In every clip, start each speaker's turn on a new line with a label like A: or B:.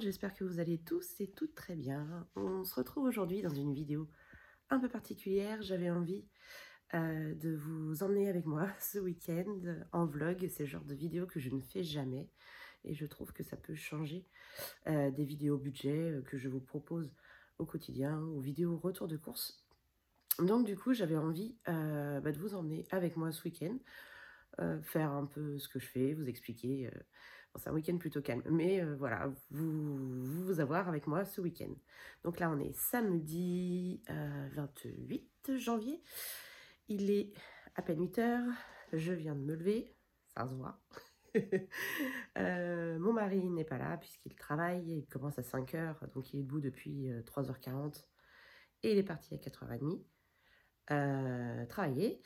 A: j'espère que vous allez tous et toutes très bien. On se retrouve aujourd'hui dans une vidéo un peu particulière. J'avais envie de vous emmener avec moi ce week-end en vlog. C'est le genre de vidéo que je ne fais jamais et je trouve que ça peut changer des vidéos budget que je vous propose au quotidien ou vidéos retour de course. Donc du coup, j'avais envie de vous emmener avec moi ce week-end, faire un peu ce que je fais, vous expliquer. Bon, c'est un week-end plutôt calme, mais voilà, vous avoir avec moi ce week-end. Donc là, on est samedi 28 janvier. Il est à peine 8 heures. Je viens de me lever, ça se voit. Mon mari n'est pas là puisqu'il travaille. Il commence à 5 heures, donc il est debout depuis 3h40 et il est parti à 4h30 travailler.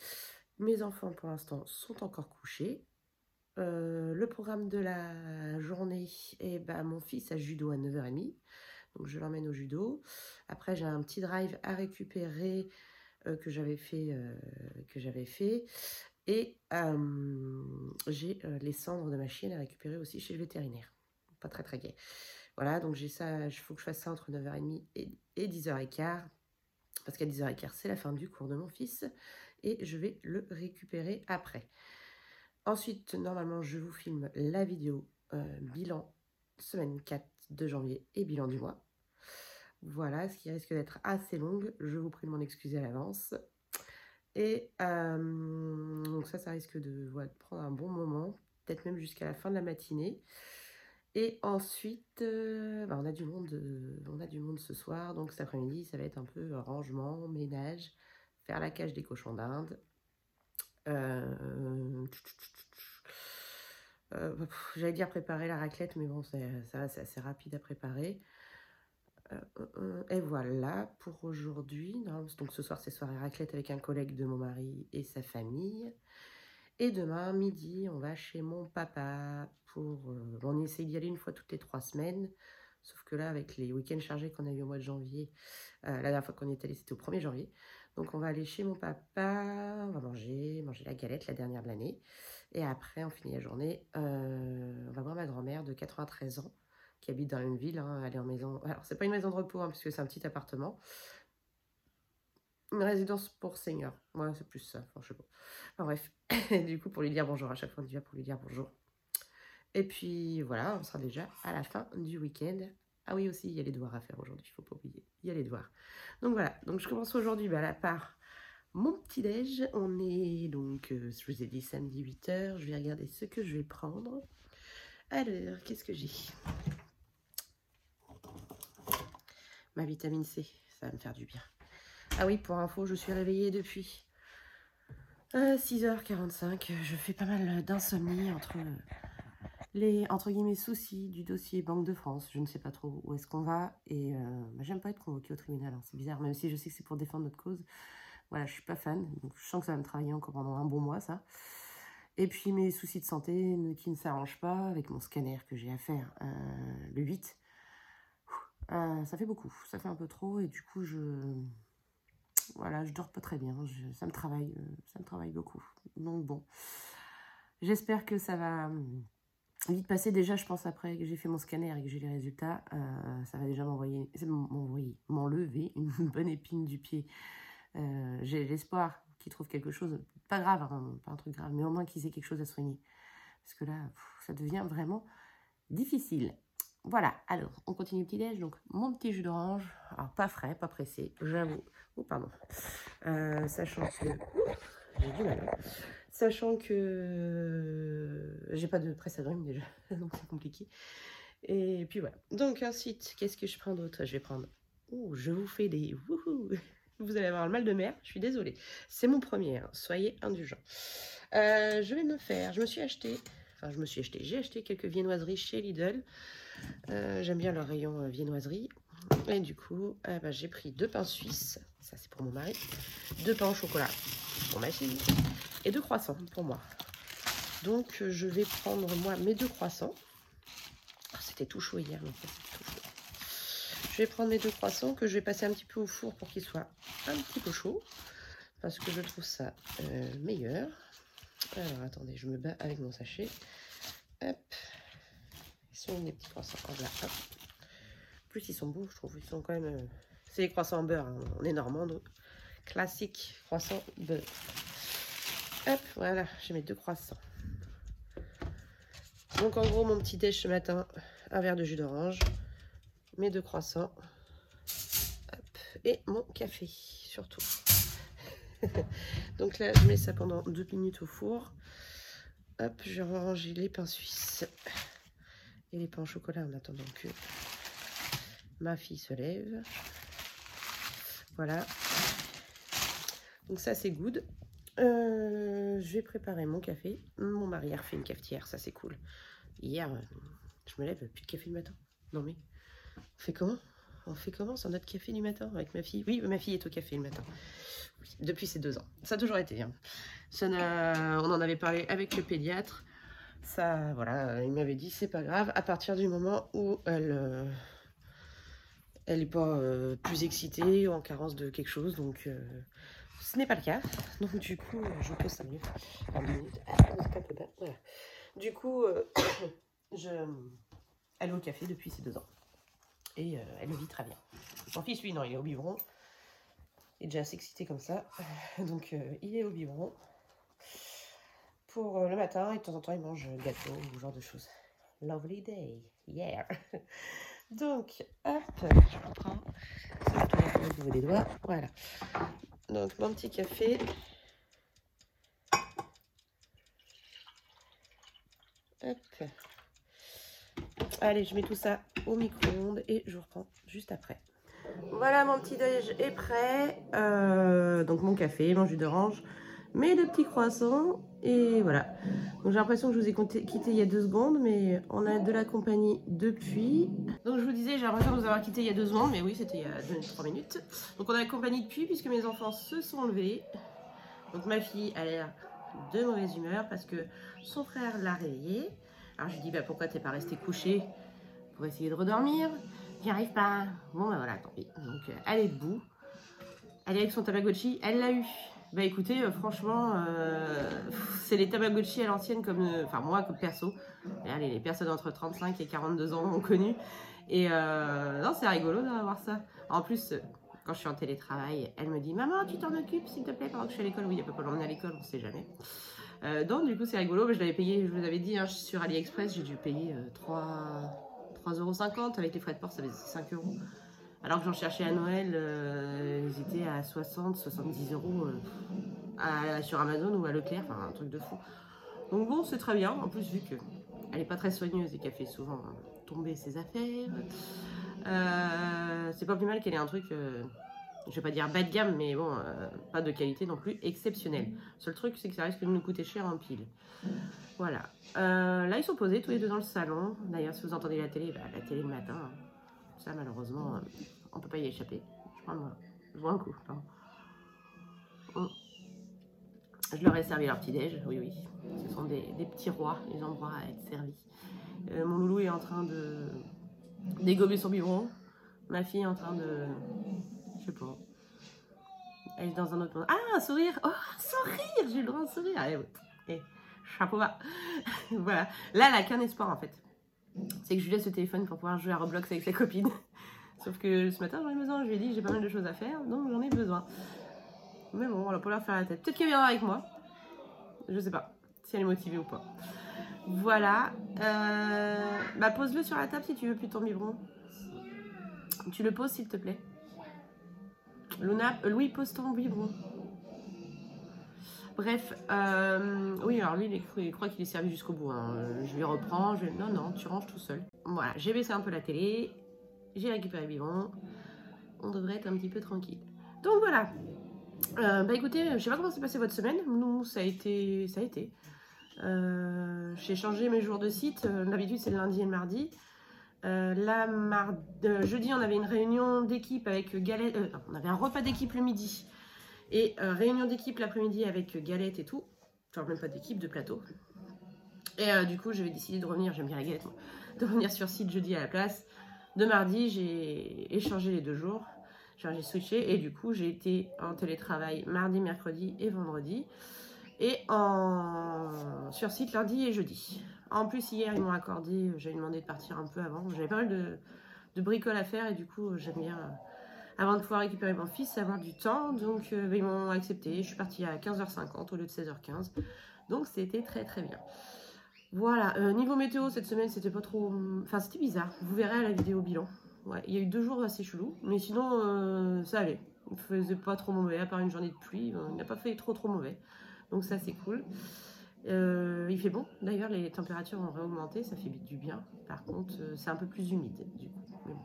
A: Mes enfants, pour l'instant, sont encore couchés. Le programme de la journée, mon fils a judo à 9h30, donc je l'emmène au judo. Après, j'ai un petit drive à récupérer que j'avais fait. Et j'ai les cendres de ma chienne à récupérer aussi chez le vétérinaire. Pas très très gai. Voilà, donc j'ai ça, il faut que je fasse ça entre 9h30 et 10h15. Parce qu'à 10h15, c'est la fin du cours de mon fils. Et je vais le récupérer après. Ensuite, normalement, je vous filme la vidéo bilan semaine 4 de janvier et bilan du mois. Voilà, ce qui risque d'être assez longue. Je vous prie de m'en excuser à l'avance. Et donc ça risque de prendre un bon moment, peut-être même jusqu'à la fin de la matinée. Et ensuite, on a du monde ce soir. Donc cet après-midi, ça va être un peu rangement, ménage, faire la cage des cochons d'Inde. J'allais dire préparer la raclette, mais bon, c'est assez rapide à préparer. Et voilà pour aujourd'hui. Donc ce soir, c'est soirée raclette avec un collègue de mon mari et sa famille. Et demain, midi, on va chez mon papa pour... on essaie d'y aller une fois toutes les 3 semaines. Sauf que là, avec les week-ends chargés qu'on a eu au mois de janvier, la dernière fois qu'on est allé, c'était au 1er janvier. Donc on va aller chez mon papa, on va manger la galette, la dernière de l'année. Et après, on finit la journée. On va voir ma grand-mère de 93 ans, qui habite dans une ville. Elle est en maison... Alors, c'est pas une maison de repos, puisque c'est un petit appartement. Une résidence pour seniors. Ouais, c'est plus ça, franchement. Enfin, bref, du coup, pour lui dire bonjour, à chaque fois, on y va pour lui dire bonjour. Et puis, voilà, on sera déjà à la fin du week-end. Ah oui, aussi, il y a les devoirs à faire aujourd'hui, il ne faut pas oublier. Il y a les devoirs. Donc voilà, donc je commence aujourd'hui par mon petit-déj. On est donc, je vous ai dit, samedi 8h. Je vais regarder ce que je vais prendre. Alors, qu'est-ce que j'ai? Ma vitamine C, ça va me faire du bien. Ah oui, pour info, je suis réveillée depuis 6h45. Je fais pas mal d'insomnie entre les, entre guillemets, soucis du dossier Banque de France. Je ne sais pas trop où est-ce qu'on va. Et j'aime pas être convoquée au tribunal. Hein. C'est bizarre, même si je sais que c'est pour défendre notre cause. Voilà, je suis pas fan. Donc je sens que ça va me travailler encore pendant un bon mois, ça. Et puis mes soucis de santé qui ne s'arrangent pas avec mon scanner que j'ai à faire le 8. Ça fait beaucoup. Ça fait un peu trop. Et du coup, je dors pas très bien, ça me travaille beaucoup. Donc bon, j'espère que ça va vite passer. Déjà, je pense après que j'ai fait mon scanner et que j'ai les résultats, ça va déjà m'enlever une bonne épine du pied. J'ai l'espoir qu'ils trouvent quelque chose, pas grave, hein, pas un truc grave, mais au moins qu'ils aient quelque chose à soigner. Parce que là, ça devient vraiment difficile. Voilà, alors, on continue le petit-déj. Donc, mon petit jus d'orange, alors pas frais, pas pressé, j'avoue. Oh, pardon. Sachant que... j'ai du mal. Sachant que j'ai pas de presse agrumes déjà, donc c'est compliqué. Et puis voilà. Donc ensuite, qu'est-ce que je prends d'autre? Je vais prendre... Oh, je vous fais des... Wouhou. Vous allez avoir le mal de mer, je suis désolée. C'est mon premier, hein. Soyez indulgents. J'ai acheté quelques viennoiseries chez Lidl. J'aime bien leur rayon viennoiserie. Et du coup, j'ai pris 2 pains suisses. Ça, c'est pour mon mari. 2 pains au chocolat pour ma fille. Et 2 croissants pour moi. Donc, je vais prendre, moi, mes 2 croissants. Oh, c'était tout chaud hier. Donc tout chaud. Je vais prendre mes 2 croissants que je vais passer un petit peu au four pour qu'ils soient un petit peu chauds. Parce que je trouve ça meilleur. Alors, attendez, je me bats avec mon sachet. Hop. Ils sont les petits croissants. Voilà, hop. plus, ils sont beaux, je trouve. Ils sont quand même... C'est les croissants en beurre, hein. On est normand, donc classique croissant beurre. Hop, voilà, j'ai mes 2 croissants. Donc en gros, mon petit déj ce matin, un verre de jus d'orange, mes 2 croissants, hop, et mon café, surtout. Donc là, je mets ça pendant 2 minutes au four. Hop, je vais ranger les pains suisses et les pains au chocolat en attendant que ma fille se lève. Voilà. Donc ça, c'est good. Je vais préparer mon café. Mon mari a refait une cafetière, ça c'est cool. Hier, je me lève, plus de café le matin. Non mais, on fait comment? On fait comment sur notre café du matin avec ma fille? Oui, ma fille est au café le matin. Oui, depuis ses 2 ans. Ça a toujours été. Hein. On en avait parlé avec le pédiatre. Ça, voilà, il m'avait dit c'est pas grave à partir du moment où elle n'est pas plus excitée ou en carence de quelque chose. Donc, ce n'est pas le cas. Donc, du coup, je pose 5 minutes. Enfin, 2 minutes. Voilà. Du coup, elle est au café depuis ses 2 ans. Et elle le vit très bien. Mon fils, lui, non, il est au biberon. Il est déjà assez excité comme ça. Donc, il est au biberon pour le matin. Et de temps en temps, il mange gâteau ou ce genre de choses. Lovely day. Yeah. Donc, hop, je reprends. Au niveau des doigts. Voilà. Donc, mon petit café. Hop. Allez, je mets tout ça au micro-ondes et je reprends juste après. Voilà, mon petit déj est prêt. Donc, mon café, mon jus d'orange, mes 2 petits croissants. Et voilà. Donc, j'ai l'impression que je vous ai quitté il y a 2 secondes, mais on a de la compagnie depuis. Donc, je vous disais, j'ai l'impression de vous avoir quitté il y a 2 secondes, mais oui, c'était il y a 3 minutes. Donc, on a la compagnie depuis, puisque mes enfants se sont levés. Donc, ma fille a l'air de mauvaise humeur parce que son frère l'a réveillée. Alors, je lui dis, bah, pourquoi t'es pas resté couché pour essayer de redormir? J'y arrive pas. Bon, bah voilà, tant pis. Donc, elle est debout. Elle est avec son Tamagotchi. Elle l'a eu. Bah écoutez, franchement, c'est les Tamagotchi à l'ancienne comme... Enfin, moi, comme perso. Allez, les personnes entre 35 et 42 ans ont connu. Et non, c'est rigolo d'avoir ça. En plus, quand je suis en télétravail, elle me dit « Maman, tu t'en occupes, s'il te plaît, pendant que je suis à l'école ?» Oui, elle peut pas l'emmener à l'école, on sait jamais. Donc, du coup, c'est rigolo. Mais je l'avais payé, je vous avais dit, hein, sur AliExpress, j'ai dû payer 3,50 € avec les frais de port, ça faisait 5 €. Alors que j'en cherchais à Noël, ils étaient à 60, 70 € sur Amazon ou à Leclerc, enfin un truc de fou. Donc bon, c'est très bien. En plus, vu qu'elle n'est pas très soigneuse et qu'elle fait souvent tomber ses affaires, c'est pas plus mal qu'elle ait un truc, je vais pas dire bas de gamme, mais bon, pas de qualité non plus exceptionnelle. Le seul truc, c'est que ça risque de nous coûter cher en pile. Voilà. Là, ils sont posés tous les deux dans le salon. D'ailleurs, si vous entendez la télé, bah, la télé le matin, ça malheureusement, on peut pas y échapper. Je vois un coup. Je leur ai servi leur petit-déj, oui, oui. Ce sont des petits rois, ils ont droit à être servis. Mon loulou est en train de dégommer son biberon. Ma fille est en train de... Je sais pas. Elle est dans un autre monde. Ah, un sourire! Oh, un sourire! J'ai le droit à un sourire! Allez, chapeau bas. Voilà. Là, elle n'a qu'un espoir, en fait. C'est que je lui laisse le téléphone pour pouvoir jouer à Roblox avec sa copine. Sauf que ce matin, j'en ai besoin. Je lui ai dit, j'ai pas mal de choses à faire, donc j'en ai besoin. Mais bon, on va pas leur faire la tête. Peut-être qu'elle viendra avec moi. Je sais pas si elle est motivée ou pas. Voilà. Bah, pose-le sur la table si tu veux plus ton biberon. Tu le poses, s'il te plaît. Luna, Louis, pose ton biberon. Bref, oui, alors lui, il croit qu'il est servi jusqu'au bout. Hein. Je lui reprends. Non, non, tu ranges tout seul. Voilà, j'ai baissé un peu la télé. J'ai récupéré le biberon. On devrait être un petit peu tranquille. Donc voilà. Bah écoutez, je sais pas comment s'est passée votre semaine. Nous, ça a été. J'ai changé mes jours de site. D'habitude, c'est le lundi et le mardi. Là, jeudi, on avait une réunion d'équipe avec Galette. On avait un repas d'équipe le midi. Et réunion d'équipe l'après-midi avec Galette et tout. Enfin, même pas d'équipe, de plateau. Et du coup, j'avais décidé de revenir, j'aime bien la galette, moi, de revenir sur site jeudi à la place. De mardi, j'ai échangé les 2 jours. J'ai switché et du coup, j'ai été en télétravail mardi, mercredi et vendredi. Et sur site lundi et jeudi. En plus, hier, ils m'ont accordé, j'avais demandé de partir un peu avant. J'avais pas mal de de bricole à faire et du coup, j'aime bien, avant de pouvoir récupérer mon fils, avoir du temps. Donc, ils m'ont accepté. Je suis partie à 15h50 au lieu de 16h15. Donc, c'était très très bien. Voilà, niveau météo, cette semaine, c'était pas trop... Enfin, c'était bizarre. Vous verrez à la vidéo bilan. Ouais, il y a eu 2 jours assez chelous, mais sinon, ça allait. Il faisait pas trop mauvais, à part une journée de pluie. Il n'a pas fait trop mauvais. Donc ça, c'est cool. Il fait bon. D'ailleurs, les températures ont réaugmenté. Ça fait du bien. Par contre, c'est un peu plus humide, du coup. Mais bon.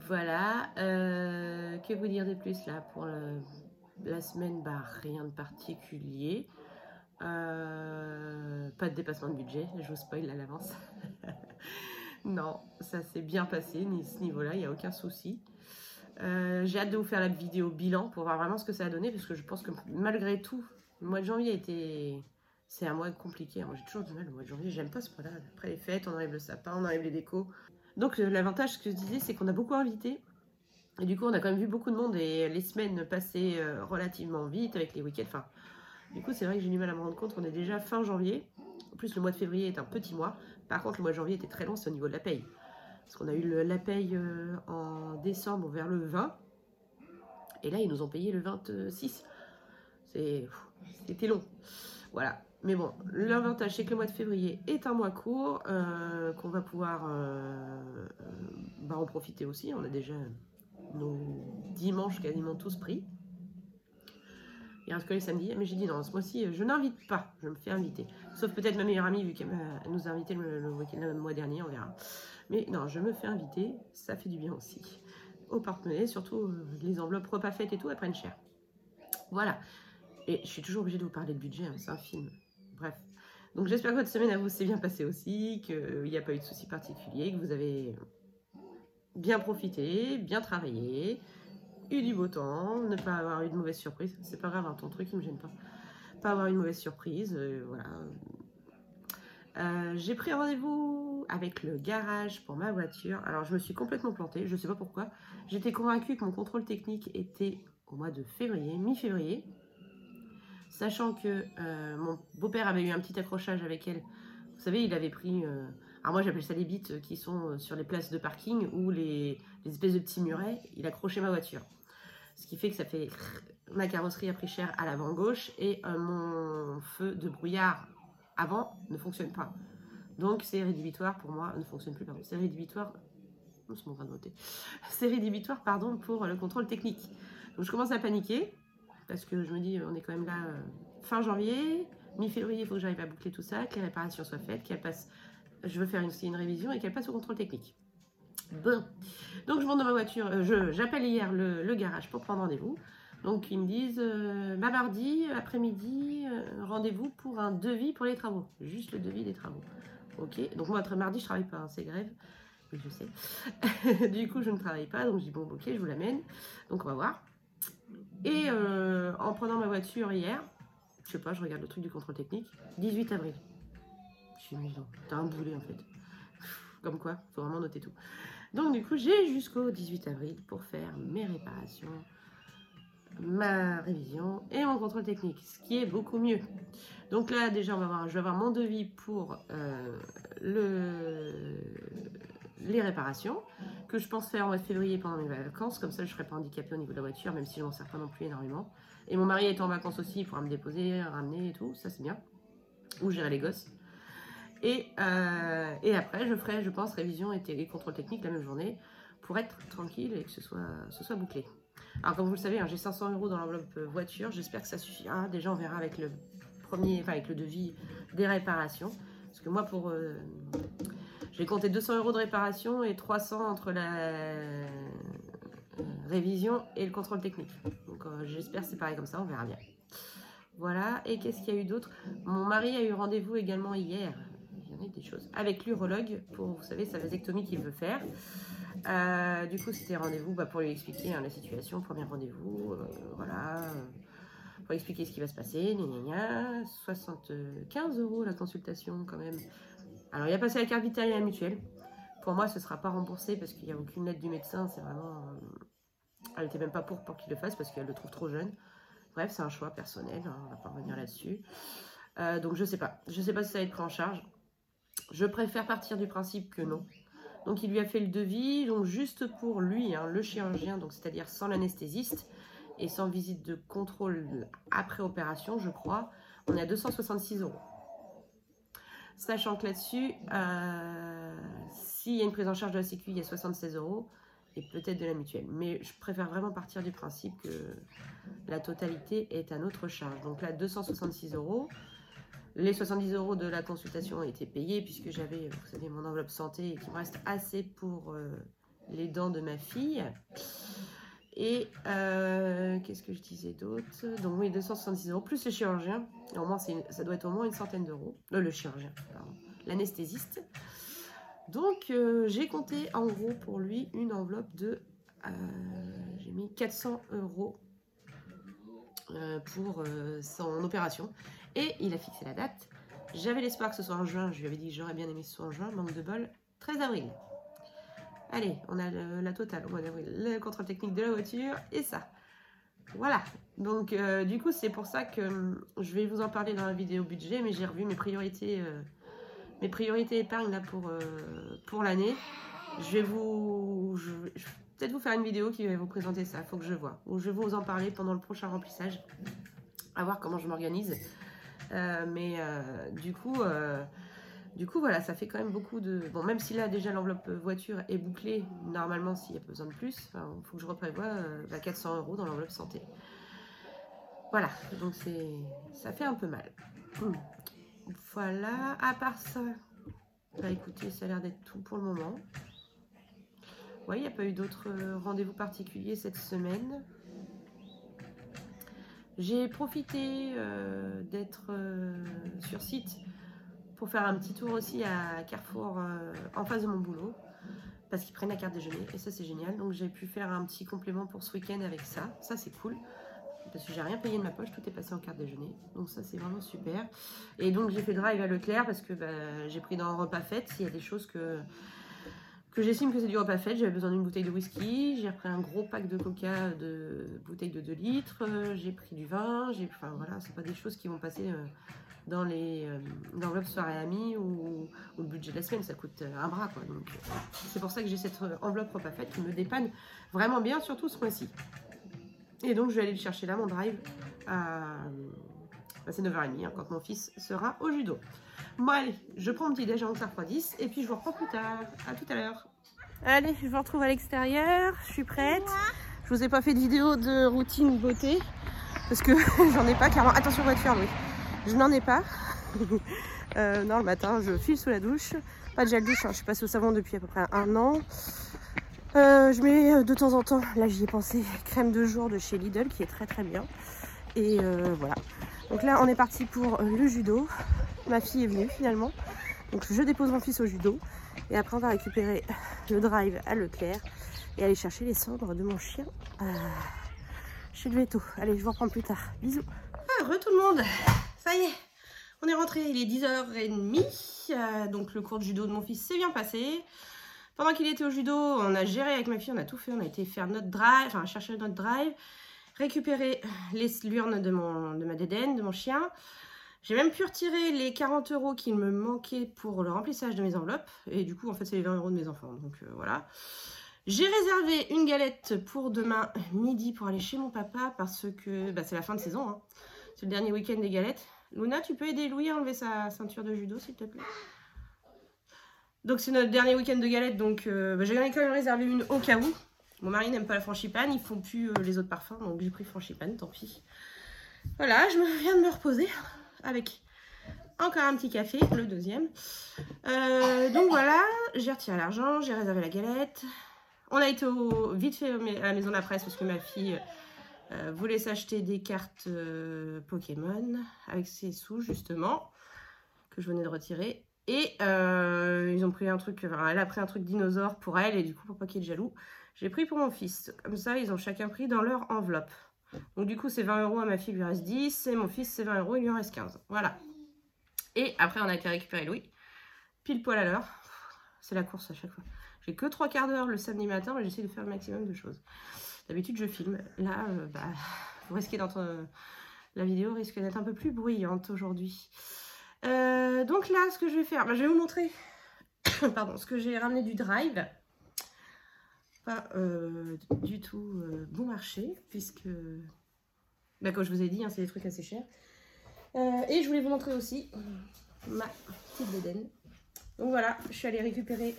A: Voilà. Que vous dire de plus, là, pour la semaine? Bah, rien de particulier. Pas de dépassement de budget, je vous spoil à l'avance. Non, ça s'est bien passé, ce niveau-là, il n'y a aucun souci. J'ai hâte de vous faire la vidéo bilan pour voir vraiment ce que ça a donné, parce que je pense que malgré tout, le mois de janvier a été... C'est un mois compliqué, moi j'ai toujours du mal le mois de janvier, j'aime pas ce mois-là. Après les fêtes, on enlève le sapin, on enlève les décos. Donc l'avantage, ce que je disais, c'est qu'on a beaucoup invité. Et du coup, on a quand même vu beaucoup de monde et les semaines passaient relativement vite avec les week-ends. Enfin, du coup, c'est vrai que j'ai du mal à me rendre compte, on est déjà fin janvier. En plus, le mois de février est un petit mois. Par contre, le mois de janvier était très long, c'est au niveau de la paye. Parce qu'on a eu la paye en décembre vers le 20. Et là, ils nous ont payé le 26. C'était long. Voilà. Mais bon, l'avantage, c'est que le mois de février est un mois court, qu'on va pouvoir en profiter aussi. On a déjà nos dimanches quasiment tous pris. Il reste que les samedis, mais j'ai dit non, ce mois-ci, je n'invite pas, je me fais inviter. Sauf peut-être ma meilleure amie, vu qu'elle nous a invité le mois dernier, on verra. Mais non, je me fais inviter, ça fait du bien aussi. Au porte-monnaie, surtout les enveloppes repas fêtes et tout, elles prennent cher. Voilà. Et je suis toujours obligée de vous parler de budget, hein, c'est un film. Bref. Donc j'espère que votre semaine à vous s'est bien passée aussi, qu'il n'y a pas eu de soucis particuliers, que vous avez bien profité, bien travaillé, eu du beau temps, ne pas avoir eu de mauvaise surprise. C'est pas grave, hein, ton truc, il me gêne pas. Pas avoir une mauvaise surprise, voilà. J'ai pris un rendez-vous avec le garage pour ma voiture. Alors, je me suis complètement plantée, je sais pas pourquoi. J'étais convaincue que mon contrôle technique était au mois de février, mi-février. Sachant que mon beau-père avait eu un petit accrochage avec elle. Vous savez, il avait pris... alors moi, j'appelle ça les bites qui sont sur les places de parking ou les espèces de petits murets. Il accrochait ma voiture. Ce qui fait que ça fait... Ma carrosserie a pris cher à l'avant gauche et mon feu de brouillard avant ne fonctionne pas. Donc c'est rédhibitoire pour moi, ne fonctionne plus, pardon. C'est rédhibitoire... C'est mon train de voter. C'est rédhibitoire, pardon, pour le contrôle technique. Donc je commence à paniquer parce que je me dis, on est quand même là fin janvier, mi-février, il faut que j'arrive à boucler tout ça, que les réparations soient faites, qu'elles passent... Je veux faire aussi une révision et qu'elle passe au contrôle technique. Bon, donc je monte dans ma voiture, j'appelle hier le garage pour prendre rendez-vous. Donc ils me disent, mardi après-midi, rendez-vous pour un devis pour les travaux. Juste le devis des travaux. Ok, donc moi, mardi, je travaille pas, hein, c'est grève. Oui, je sais. Du coup, je ne travaille pas, donc je dis, bon, ok, je vous l'amène. Donc on va voir. Et en prenant ma voiture hier, je sais pas, je regarde le truc du contrôle technique, 18 avril. Je suis mis, t'as un boulet en fait. Comme quoi, faut vraiment noter tout. Donc du coup, j'ai jusqu'au 18 avril pour faire mes réparations, ma révision et mon contrôle technique, ce qui est beaucoup mieux. Donc là, déjà, je vais avoir mon devis pour les réparations, que je pense faire en mois de février pendant mes vacances. Comme ça, je ne serai pas handicapée au niveau de la voiture, même si je m'en sers pas non plus énormément. Et mon mari est en vacances aussi, il pourra me déposer, ramener et tout, ça c'est bien. Ou gérer les gosses. Et après, je ferai, je pense, révision et contrôle technique la même journée pour être tranquille et que ce soit bouclé. Alors, comme vous le savez, hein, j'ai 500 € dans l'enveloppe voiture. J'espère que ça suffira. Déjà, on verra avec le devis des réparations. Parce que moi, j'ai compté 200 € de réparation et 300 entre la révision et le contrôle technique. Donc, j'espère que c'est pareil comme ça. On verra bien. Voilà. Et qu'est-ce qu'il y a eu d'autre? Mon mari a eu rendez-vous également hier. Il y en a des choses. Avec l'urologue pour, vous savez, sa vasectomie qu'il veut faire. Du coup, c'était rendez-vous pour lui expliquer la situation. Premier rendez-vous, voilà. Pour expliquer ce qui va se passer. 75 € la consultation quand même. Alors, il a passé la carte vitale et la mutuelle. Pour moi, ce ne sera pas remboursé parce qu'il n'y a aucune lettre du médecin. C'est vraiment... elle n'était même pas pour qu'il le fasse parce qu'elle le trouve trop jeune. Bref, c'est un choix personnel. Hein, on ne va pas revenir là-dessus. Donc, je ne sais pas. Je ne sais pas si ça va être pris en charge. Je préfère partir du principe que non. Donc il lui a fait le devis, donc juste pour lui, hein, le chirurgien, donc c'est-à-dire sans l'anesthésiste et sans visite de contrôle après opération, je crois, on est à 266 €. Sachant que là-dessus, s'il y a une prise en charge de la Sécu, il y a 76 € et peut-être de la mutuelle. Mais je préfère vraiment partir du principe que la totalité est à notre charge. Donc là, 266 €. Les 70 € de la consultation ont été payés puisque j'avais, vous savez, mon enveloppe santé et qu'il me reste assez pour les dents de ma fille. Et qu'est-ce que je disais d'autre? Donc oui, 266 € plus le chirurgien. Et au moins, ça doit être au moins une centaine d'euros. Le chirurgien, pardon. L'anesthésiste. Donc j'ai compté en gros pour lui une enveloppe de... j'ai mis 400 € pour son opération. Et il a fixé la date. J'avais l'espoir que ce soit en juin. Je lui avais dit que j'aurais bien aimé que ce soit en juin. Manque de bol. 13 avril. Allez, on a la totale au mois d'avril. Le contrôle technique de la voiture et ça. Voilà. Donc, du coup, c'est pour ça que je vais vous en parler dans la vidéo budget. Mais j'ai revu mes priorités épargne là, pour l'année. Je vais peut-être vous faire une vidéo qui va vous présenter ça. Il faut que je vois. Ou je vais vous en parler pendant le prochain remplissage. À voir comment je m'organise. Du coup, voilà, ça fait quand même beaucoup de... Bon, même si là, déjà, l'enveloppe voiture est bouclée, normalement, s'il y a besoin de plus, il faut que je reprévoie 400 € dans l'enveloppe santé. Voilà, donc ça fait un peu mal. Voilà, à part ça, bah écoutez, ça a l'air d'être tout pour le moment. Ouais, il n'y a pas eu d'autres rendez-vous particuliers cette semaine. J'ai profité d'être sur site pour faire un petit tour aussi à Carrefour en face de mon boulot parce qu'ils prennent la carte déjeuner et ça c'est génial. Donc j'ai pu faire un petit complément pour ce week-end avec ça. Ça c'est cool parce que j'ai rien payé de ma poche, tout est passé en carte déjeuner. Donc ça c'est vraiment super. Et donc j'ai fait drive à Leclerc parce que j'ai pris dans un repas fête. S'il y a des choses que j'estime que c'est du repas fête, j'avais besoin d'une bouteille de whisky, j'ai repris un gros pack de coca, de bouteilles de 2 litres, j'ai pris du vin, enfin voilà, c'est pas des choses qui vont passer dans l'enveloppe soirée amis ou le budget de la semaine, ça coûte un bras quoi. Donc c'est pour ça que j'ai cette enveloppe repas fête qui me dépanne vraiment bien, surtout ce mois-ci. Et donc je vais aller le chercher là, mon drive, c'est 9h30 hein, quand mon fils sera au judo. Bon allez, je prends mon petit déj avant que ça refroidisse et puis je vous reprends plus tard. À tout à l'heure. Allez, je vous retrouve à l'extérieur, je suis prête. Je vous ai pas fait de vidéo de routine beauté parce que j'en ai pas clairement. Attention voiture, oui. Je n'en ai pas. Non, le matin, je file sous la douche. Pas de gel douche, hein. Je suis passée au savon depuis à peu près 1 an. Je mets de temps en temps, là j'y ai pensé, crème de jour de chez Lidl qui est très très bien. Et voilà. Donc là, on est parti pour le judo. Ma fille est venue finalement. Donc je dépose mon fils au judo. Et après, on va récupérer le drive à Leclerc et aller chercher les cendres de mon chien chez le véto. Allez, je vous reprends plus tard. Bisous. Tout le monde. Ça y est, on est rentré. Il est 10h30. Donc le cours de judo de mon fils s'est bien passé. Pendant qu'il était au judo, on a géré avec ma fille, on a tout fait. On a été faire notre drive, enfin chercher notre drive, récupérer l'urne de ma dédaine, de mon chien. J'ai même pu retirer les 40 € qu'il me manquait pour le remplissage de mes enveloppes. Et du coup, en fait, c'est les 20 € de mes enfants. Donc voilà. J'ai réservé une galette pour demain midi pour aller chez mon papa parce que c'est la fin de saison. Hein. C'est le dernier week-end des galettes. Luna, tu peux aider Louis à enlever sa ceinture de judo, s'il te plaît? Donc c'est notre dernier week-end de galettes. Donc j'ai quand même réservé une au cas où. Mon mari n'aime pas la frangipane. Ils font plus les autres parfums. Donc j'ai pris frangipane, tant pis. Voilà, je viens de me reposer avec encore un petit café, le deuxième. Donc voilà, j'ai retiré l'argent, j'ai réservé la galette. On a été vite fait à la maison de la presse parce que ma fille voulait s'acheter des cartes Pokémon avec ses sous justement, que je venais de retirer. Et ils ont pris un truc, elle a pris un truc dinosaure pour elle et du coup pour pas qu'il y ait de jaloux, j'ai pris pour mon fils. Comme ça, ils ont chacun pris dans leur enveloppe. Donc du coup, c'est 20 € à ma fille, il lui reste 10. Et mon fils, c'est 20 €, il lui en reste 15. Voilà. Et après, on a été récupérer Louis. Pile poil à l'heure. C'est la course à chaque fois. J'ai que 3/4 d'heure le samedi matin, mais j'essaie de faire le maximum de choses. D'habitude, je filme. Là, vous risquez d'entendre... La vidéo risque d'être un peu plus bruyante aujourd'hui. Donc là, ce que je vais faire, je vais vous montrer pardon, ce que j'ai ramené du Drive. Pas du tout bon marché, puisque, bah, comme je vous ai dit, hein, c'est des trucs assez chers. Et je voulais vous montrer aussi ma petite bédaine. Donc voilà, je suis allée récupérer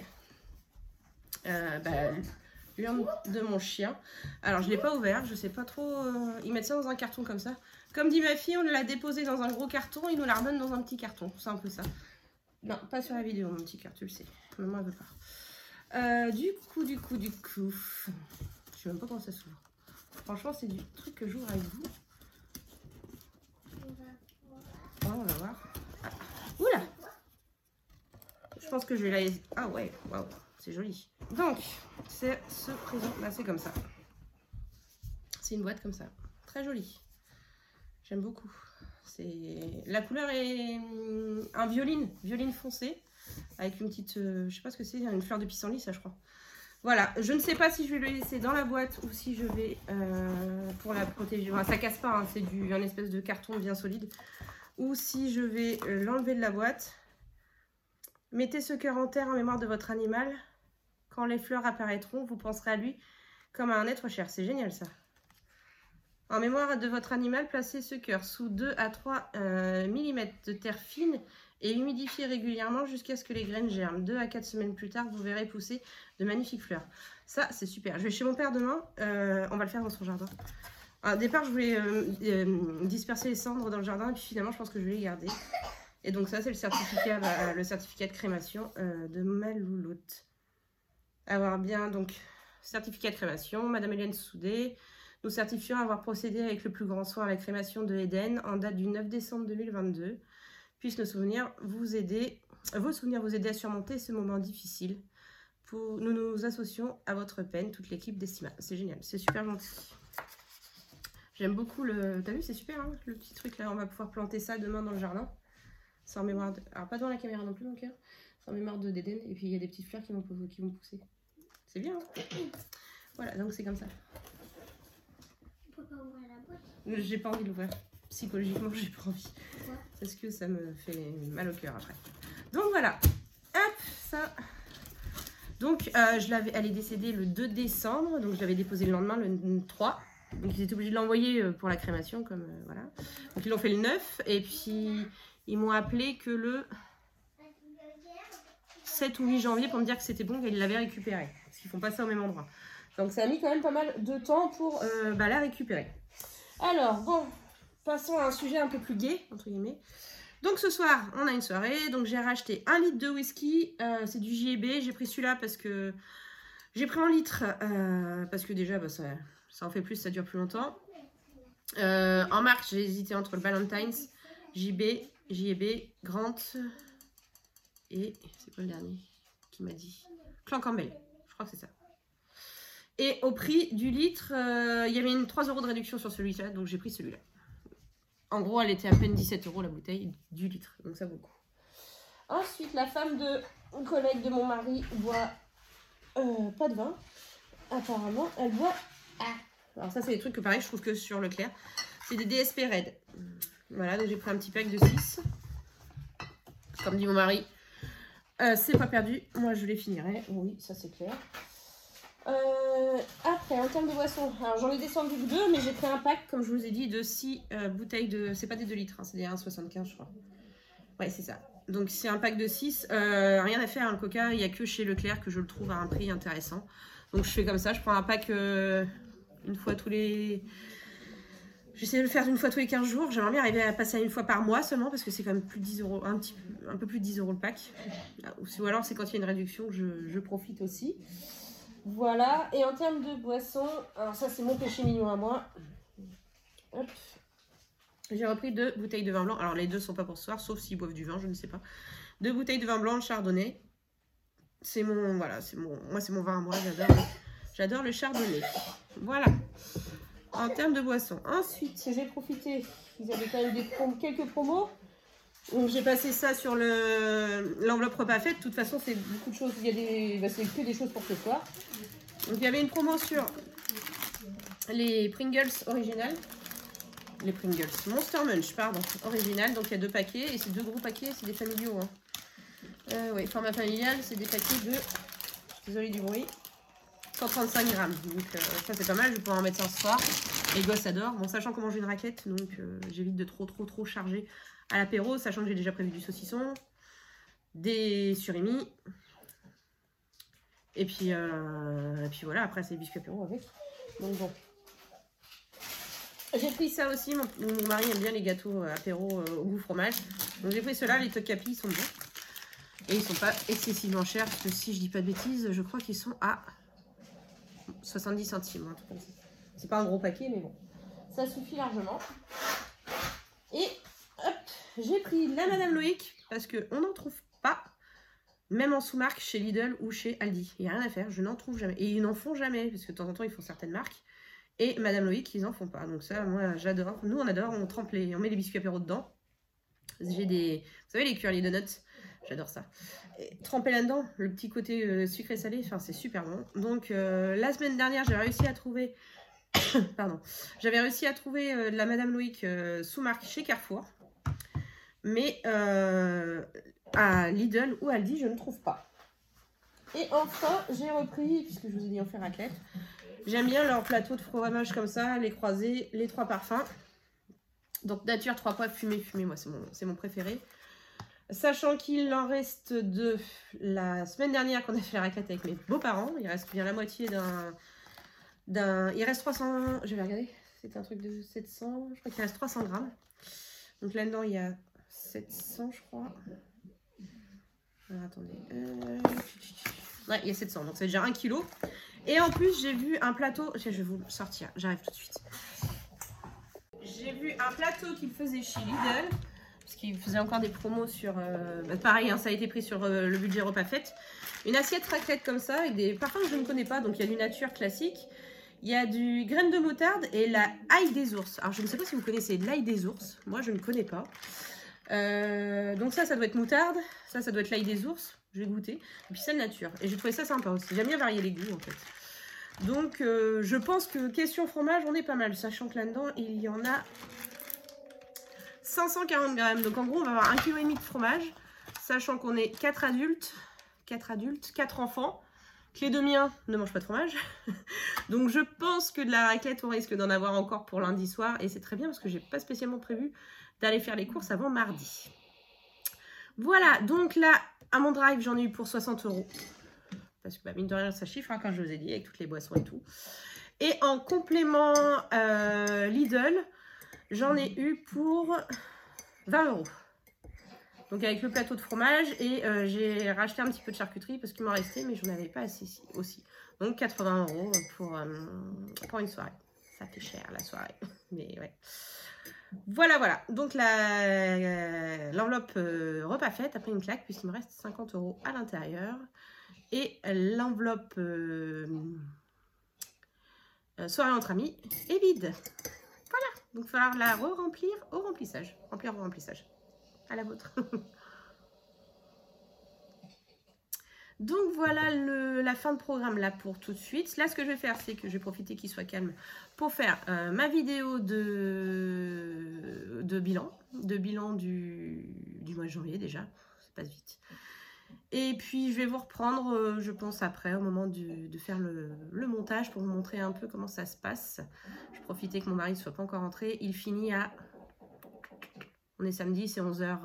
A: l'urne de mon chien. Alors je ne l'ai pas ouvert, je sais pas trop. Ils mettent ça dans un carton comme ça. Comme dit ma fille, on l'a déposé dans un gros carton, ils nous la redonnent dans un petit carton. C'est un peu ça. Non, pas sur la vidéo, mon petit cœur, tu le sais. Maman, elle veut pas. Du coup. Je sais même pas comment ça s'ouvre. Franchement, c'est du truc que j'ouvre avec vous. Oh, on va voir. Ah. Oula! Je pense que je vais la... Ah ouais, waouh, c'est joli. Donc, c'est ce présent. Là, c'est comme ça. C'est une boîte comme ça. Très jolie. J'aime beaucoup. La couleur est un violine foncé. Avec une petite... je sais pas ce que c'est, une fleur de pissenlit, ça, je crois. Voilà, je ne sais pas si je vais le laisser dans la boîte ou si je vais, pour la protéger, enfin, ça casse pas, hein, c'est un espèce de carton bien solide, ou si je vais l'enlever de la boîte. Mettez ce cœur en terre en mémoire de votre animal. Quand les fleurs apparaîtront, vous penserez à lui comme à un être cher. C'est génial ça. En mémoire de votre animal, placez ce cœur sous 2 à 3 mm de terre fine et humidifiez régulièrement jusqu'à ce que les graines germent. 2 à 4 semaines plus tard, vous verrez pousser de magnifiques fleurs. Ça, c'est super. Je vais chez mon père demain. On va le faire dans son jardin. Au départ, je voulais disperser les cendres dans le jardin et puis finalement, je pense que je vais les garder. Et donc ça, c'est le certificat de crémation de ma louloute. Avoir bien, donc, certificat de crémation, Madame Hélène Soudet. Nous certifions avoir procédé avec le plus grand soin à la crémation de Eden en date du 9 décembre 2022. Puissent vos souvenirs vous aider à surmonter ce moment difficile. Nous nous associons à votre peine, toute l'équipe d'Estima. C'est génial, c'est super gentil. J'aime beaucoup le... T'as vu, c'est super, hein, le petit truc là. On va pouvoir planter ça demain dans le jardin. C'est en mémoire de... Alors, pas devant la caméra non plus, mon cœur. C'est en mémoire de d'Eden. Et puis, il y a des petites fleurs qui vont pousser. C'est bien, hein. Voilà, donc c'est comme ça.
B: Pourquoi ouvrir la boîte?
A: J'ai pas envie de l'ouvrir. Psychologiquement, j'ai pas envie.
B: Pourquoi?
A: Parce que ça me fait mal au cœur après. Donc, voilà. Hop, ça... Donc, elle est décédée le 2 décembre. Donc, je l'avais déposée le lendemain, le 3. Donc, ils étaient obligés de l'envoyer pour la crémation. Voilà. Donc, ils l'ont fait le 9. Et puis... Ils m'ont appelé que le 7 ou 8 janvier pour me dire que c'était bon, qu'ils l'avaient récupéré. Parce qu'ils font pas ça au même endroit. Donc ça a mis quand même pas mal de temps pour la récupérer. Alors, bon, passons à un sujet un peu plus gai, entre guillemets. Donc ce soir, on a une soirée. Donc j'ai racheté 1 litre de whisky. C'est du JB. J'ai pris celui-là parce que... J'ai pris 1 litre parce que déjà, ça en fait plus, ça dure plus longtemps. En marque, j'ai hésité entre le Ballantines, JB, Grant et c'est quoi le dernier qui m'a dit Clan Campbell, je crois que c'est ça. Et au prix du litre, il y avait une 3 € de réduction sur celui-là, donc j'ai pris celui-là. En gros, elle était à peine 17 € la bouteille du litre, donc ça vaut le coup. Ensuite, la femme de collègue de mon mari boit pas de vin. Apparemment, elle boit... Alors ça, c'est des trucs que pareil, je trouve que sur Leclerc. C'est des DSP Red. Voilà, donc j'ai pris un petit pack de 6. Comme dit mon mari, c'est pas perdu. Moi, je les finirai. Oui, ça c'est clair. Après, en termes de boissons, alors j'en ai descendu 2, mais j'ai pris un pack, comme je vous ai dit, de 6 bouteilles de... C'est pas des 2 litres, hein, c'est des 1,75 je crois. Ouais, c'est ça. Donc c'est un pack de 6. Rien à faire, hein, le coca, il n'y a que chez Leclerc que je le trouve à un prix intéressant. Donc je fais comme ça, je prends un pack une fois tous les... J'essaie de le faire une fois tous les 15 jours. J'aimerais bien arriver à passer à une fois par mois seulement parce que c'est quand même plus de 10 €, un peu plus de 10 € le pack. Ou alors c'est quand il y a une réduction, je profite aussi. Voilà. Et en termes de boissons, alors ça c'est mon péché mignon à moi. Hop. J'ai repris 2 bouteilles de vin blanc. Alors les 2 sont pas pour ce soir, sauf s'ils boivent du vin, je ne sais pas. 2 bouteilles de vin blanc, le chardonnay. C'est mon, voilà, moi c'est mon vin à moi. J'adore le chardonnay. Voilà. En termes de boissons. Ensuite, j'ai profité, ils avaient quand même quelques promos. Donc j'ai passé ça sur l'enveloppe repas faite. De toute façon, c'est beaucoup de choses. Il y a c'est que des choses pour ce soir. Donc il y avait une promo sur les Pringles originales. Les Pringles Monster Munch, pardon, original. Donc il y a 2 paquets et ces 2 gros paquets, c'est des familiaux. Hein.
B: Oui, format familial, c'est des paquets de... Désolée du bruit. 135 grammes. Donc ça c'est pas mal, je vais pouvoir en mettre un ce soir. Les gosses adorent. Bon, sachant qu'on mange une raclette, donc j'évite de trop charger à l'apéro, sachant que j'ai déjà prévu du saucisson, des surimi. Et puis voilà, après c'est biscuit apéro avec. Donc bon. J'ai pris ça aussi, mon mari aime bien les gâteaux apéro au goût fromage. Donc j'ai pris ceux-là, les Tokapi, ils sont bons. Et ils sont pas excessivement chers, parce que si je dis pas de bêtises, je crois qu'ils sont à 70 centimes. C'est pas un gros paquet, mais bon. Ça suffit largement. Et hop, j'ai pris la Madame Loïc, parce qu'on n'en trouve pas, même en sous-marque chez Lidl ou chez Aldi. Il n'y a rien à faire, je n'en trouve jamais. Et ils n'en font jamais, parce que de temps en temps, ils font certaines marques. Et Madame Loïc, ils n'en font pas. Donc ça, moi, j'adore. Nous, on adore, on met les biscuits apéro dedans. J'ai des... Vous savez, les curly donuts, j'adore ça. Et tremper là-dedans, le petit côté sucré-salé, enfin, c'est super bon. Donc, la semaine dernière, j'avais réussi à trouver... Pardon. J'avais réussi à trouver de la Madame Loïc sous-marque chez Carrefour. Mais à Lidl ou Aldi, je ne trouve pas. Et enfin, j'ai repris, puisque je vous ai dit on fait raclette, j'aime bien leur plateau de fromage comme ça, les croisés, les 3 parfums. Donc nature 3 pois fumé, moi c'est mon préféré. Sachant qu'il en reste de la semaine dernière qu'on a fait la raclette avec mes beaux-parents. Il reste bien la moitié d'un... Il reste 300... Je vais regarder. C'est un truc de 700. Je crois qu'il reste 300 grammes. Donc là-dedans, il y a 700, je crois. Alors, attendez. Ouais, il y a 700. Donc c'est déjà 1 kg. Et en plus, j'ai vu un plateau... Je vais vous le sortir. J'arrive tout de suite. J'ai vu un plateau qu'il faisait chez Lidl. Parce qu'il faisait encore des promos sur... pareil, hein, ça a été pris sur le budget repas fête. Une assiette raclette comme ça, avec des parfums que je ne connais pas. Donc il y a du nature classique. Il y a du graine de moutarde et la ail des ours. Alors je ne sais pas si vous connaissez l'ail des ours. Moi je ne connais pas. Donc ça doit être moutarde. Ça doit être l'ail des ours. Je vais goûter. Et puis c'est nature. Et j'ai trouvé ça sympa aussi. J'aime bien varier les goûts en fait. Donc je pense que question fromage, on est pas mal. Sachant que là-dedans, il y en a 540 grammes. Donc en gros, on va avoir 1,5 kg de fromage. Sachant qu'on est 4 adultes, 4 enfants. Que les deux miens ne mangent pas de fromage. Donc je pense que de la raclette, on risque d'en avoir encore pour lundi soir. Et c'est très bien parce que j'ai pas spécialement prévu d'aller faire les courses avant mardi. Voilà, donc là, à mon drive, j'en ai eu pour 60 €. Parce que mine de rien, ça chiffre, hein, quand je vous ai dit, avec toutes les boissons et tout. Et en complément Lidl, j'en ai eu pour 20 €. Donc avec le plateau de fromage et j'ai racheté un petit peu de charcuterie parce qu'il m'en restait, mais je n'en avais pas assez aussi. Donc 80 € pour une soirée. Ça fait cher la soirée, mais ouais. Voilà. Donc l'enveloppe repas fête a pris une claque puisqu'il me reste 50 € à l'intérieur. Et l'enveloppe soirée entre amis est vide. Voilà. Donc il va falloir la re-remplir au remplissage. Remplir au remplissage. À la vôtre. Donc voilà la fin de programme là pour tout de suite. Là ce que je vais faire, c'est que je vais profiter qu'il soit calme pour faire ma vidéo de bilan. Du mois de janvier déjà. Ça passe vite. Et puis je vais vous reprendre, je pense après, au moment de faire le montage pour vous montrer un peu comment ça se passe. Je profitais que mon mari ne soit pas encore rentré. Il finit à... On est samedi, c'est 11h.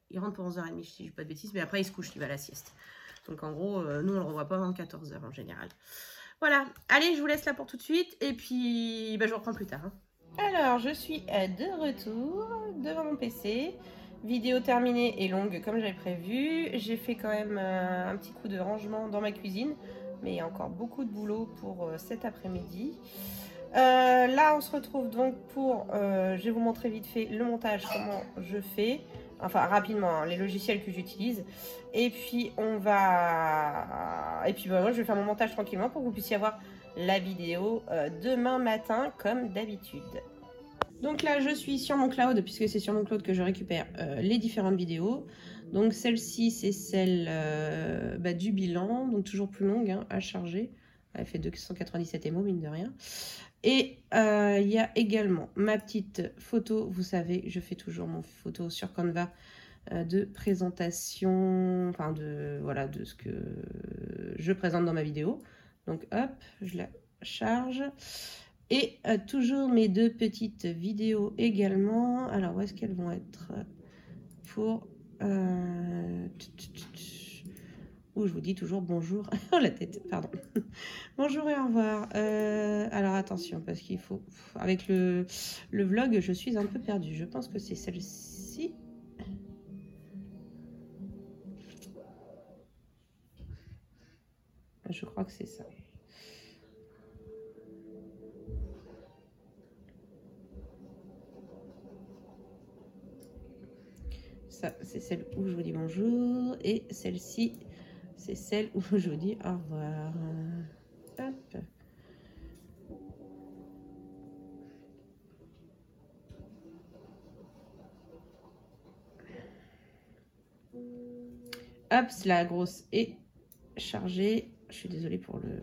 B: Il rentre pour 11h30, si je ne dis pas de bêtises. Mais après, il se couche, il va à la sieste. Donc en gros, nous, on ne le revoit pas avant 14h en général. Voilà. Allez, je vous laisse là pour tout de suite. Et puis, je vous reprends plus tard. Hein. Alors, je suis de retour devant mon PC. Vidéo terminée et longue comme j'avais prévu. J'ai fait quand même un petit coup de rangement dans ma cuisine. Mais il y a encore beaucoup de boulot pour cet après-midi. Là, on se retrouve donc pour... je vais vous montrer vite fait le montage, comment je fais. Enfin, rapidement, hein, les logiciels que j'utilise. Et puis, on va... Et puis, moi, je vais faire mon montage tranquillement pour que vous puissiez avoir la vidéo demain matin, comme d'habitude. Donc là, je suis sur mon cloud, puisque c'est sur mon cloud que je récupère les différentes vidéos. Donc celle-ci, c'est celle du bilan, donc toujours plus longue hein, à charger. Elle fait 297 MO, mine de rien. Et il y a également ma petite photo. Vous savez, je fais toujours mon photo sur Canva de présentation, enfin de voilà, de ce que je présente dans ma vidéo. Donc hop, je la charge. Et toujours mes 2 petites vidéos également. Alors où est-ce qu'elles vont être pour où je vous dis toujours bonjour. Oh la tête, pardon. Bonjour et au revoir. Alors attention, parce qu'il faut... Avec le vlog, je suis un peu perdue. Je pense que c'est celle-ci. Je crois que c'est ça. Ça, c'est celle où je vous dis bonjour. Et celle-ci, c'est celle où je vous dis au revoir. Hop. Hop, la grosse est chargée. Je suis désolée pour le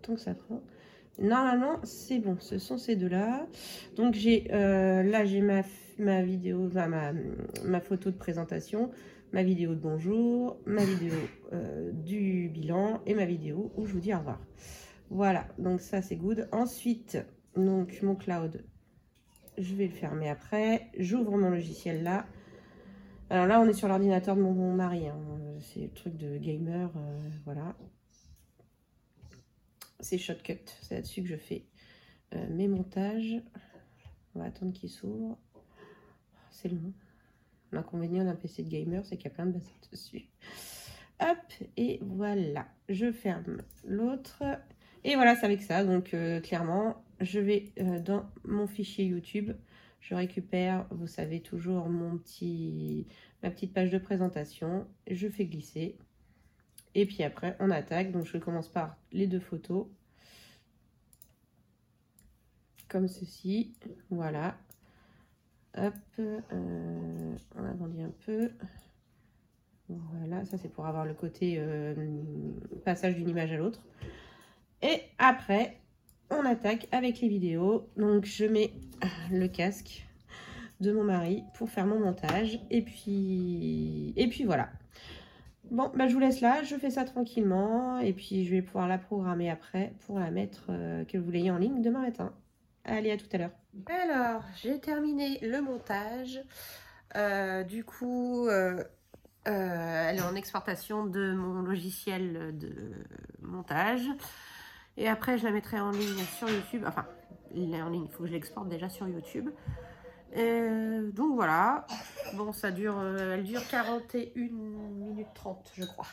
B: temps que ça prend. Normalement, c'est bon. Ce sont ces deux-là. Donc, là, j'ai ma vidéo, enfin, ma photo de présentation, ma vidéo de bonjour, ma vidéo du bilan et ma vidéo où je vous dis au revoir. Voilà, donc ça, c'est good. Ensuite, donc, mon cloud, je vais le fermer après. J'ouvre mon logiciel là. Alors là, on est sur l'ordinateur de mon mari. Hein. C'est le truc de gamer, voilà. C'est Shotcut, c'est là-dessus que je fais mes montages. On va attendre qu'il s'ouvre. C'est long. L'inconvénient d'un PC de gamer, c'est qu'il y a plein de bassins dessus. Hop, et voilà. Je ferme l'autre. Et voilà, c'est avec ça. Donc, clairement, je vais dans mon fichier YouTube. Je récupère, vous savez, toujours ma petite page de présentation. Je fais glisser. Et puis après, on attaque. Donc, je commence par les 2 photos. Comme ceci. Voilà. Hop. On agrandit un peu. Voilà, ça c'est pour avoir le côté passage d'une image à l'autre. Et après, on attaque avec les vidéos. Donc, je mets le casque de mon mari pour faire mon montage. Et puis voilà. Bon, bah, je vous laisse là. Je fais ça tranquillement. Et puis, je vais pouvoir la programmer après pour la mettre, que vous l'ayez en ligne demain matin. Allez, à tout à l'heure. Alors, j'ai terminé le montage. Du coup... elle est en exportation de mon logiciel de montage. Et après, je la mettrai en ligne sur YouTube. Enfin, il est en ligne, il faut que je l'exporte déjà sur YouTube. Donc voilà. Bon, ça dure, elle dure 41 minutes 30, je crois.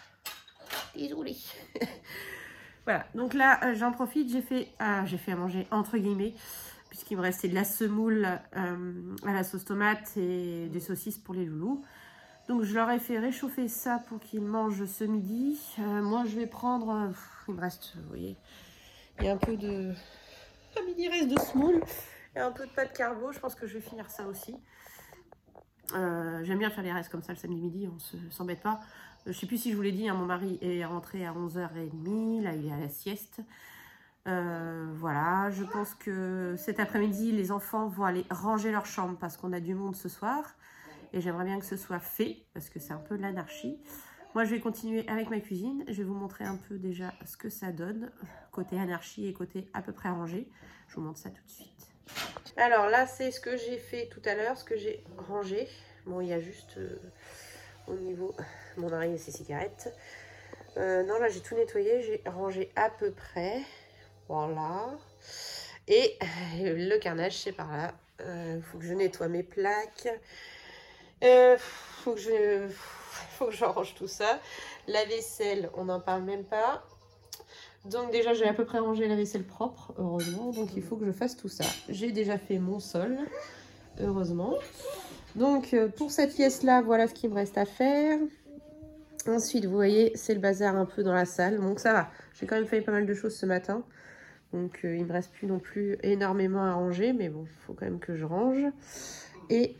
B: Désolée. Voilà, donc là, j'en profite. J'ai fait à manger, entre guillemets, puisqu'il me restait de la semoule à la sauce tomate et des saucisses pour les loulous. Donc, je leur ai fait réchauffer ça pour qu'ils mangent ce midi. Moi, je vais prendre... il me reste, vous voyez, il y a un peu de... À midi, il reste de semoule et un peu de pâte carbo. Je pense que je vais finir ça aussi. J'aime bien faire les restes comme ça le samedi midi, on ne s'embête pas. Je ne sais plus si je vous l'ai dit, hein, mon mari est rentré à 11h30. Là, il est à la sieste. Voilà, je pense que cet après-midi, les enfants vont aller ranger leur chambre parce qu'on a du monde ce soir. Et j'aimerais bien que ce soit fait, parce que c'est un peu l'anarchie. Moi, je vais continuer avec ma cuisine. Je vais vous montrer un peu déjà ce que ça donne, côté anarchie et côté à peu près rangé. Je vous montre ça tout de suite. Alors là, c'est ce que j'ai fait tout à l'heure, ce que j'ai rangé. Bon, il y a juste au niveau mon mari et ses cigarettes. Non, là, j'ai tout nettoyé. J'ai rangé à peu près. Voilà. Et le carnage, c'est par là. Il faut que je nettoie mes plaques. Faut que je range tout ça. La vaisselle, on n'en parle même pas. Donc déjà, j'ai à peu près rangé la vaisselle propre, heureusement. Donc il faut que je fasse tout ça. J'ai déjà fait mon sol, heureusement. Donc pour cette pièce-là, voilà ce qu'il me reste à faire. Ensuite, vous voyez, c'est le bazar un peu dans la salle. Donc ça va. J'ai quand même fait pas mal de choses ce matin. Donc il me reste plus non plus énormément à ranger. Mais bon, il faut quand même que je range. Et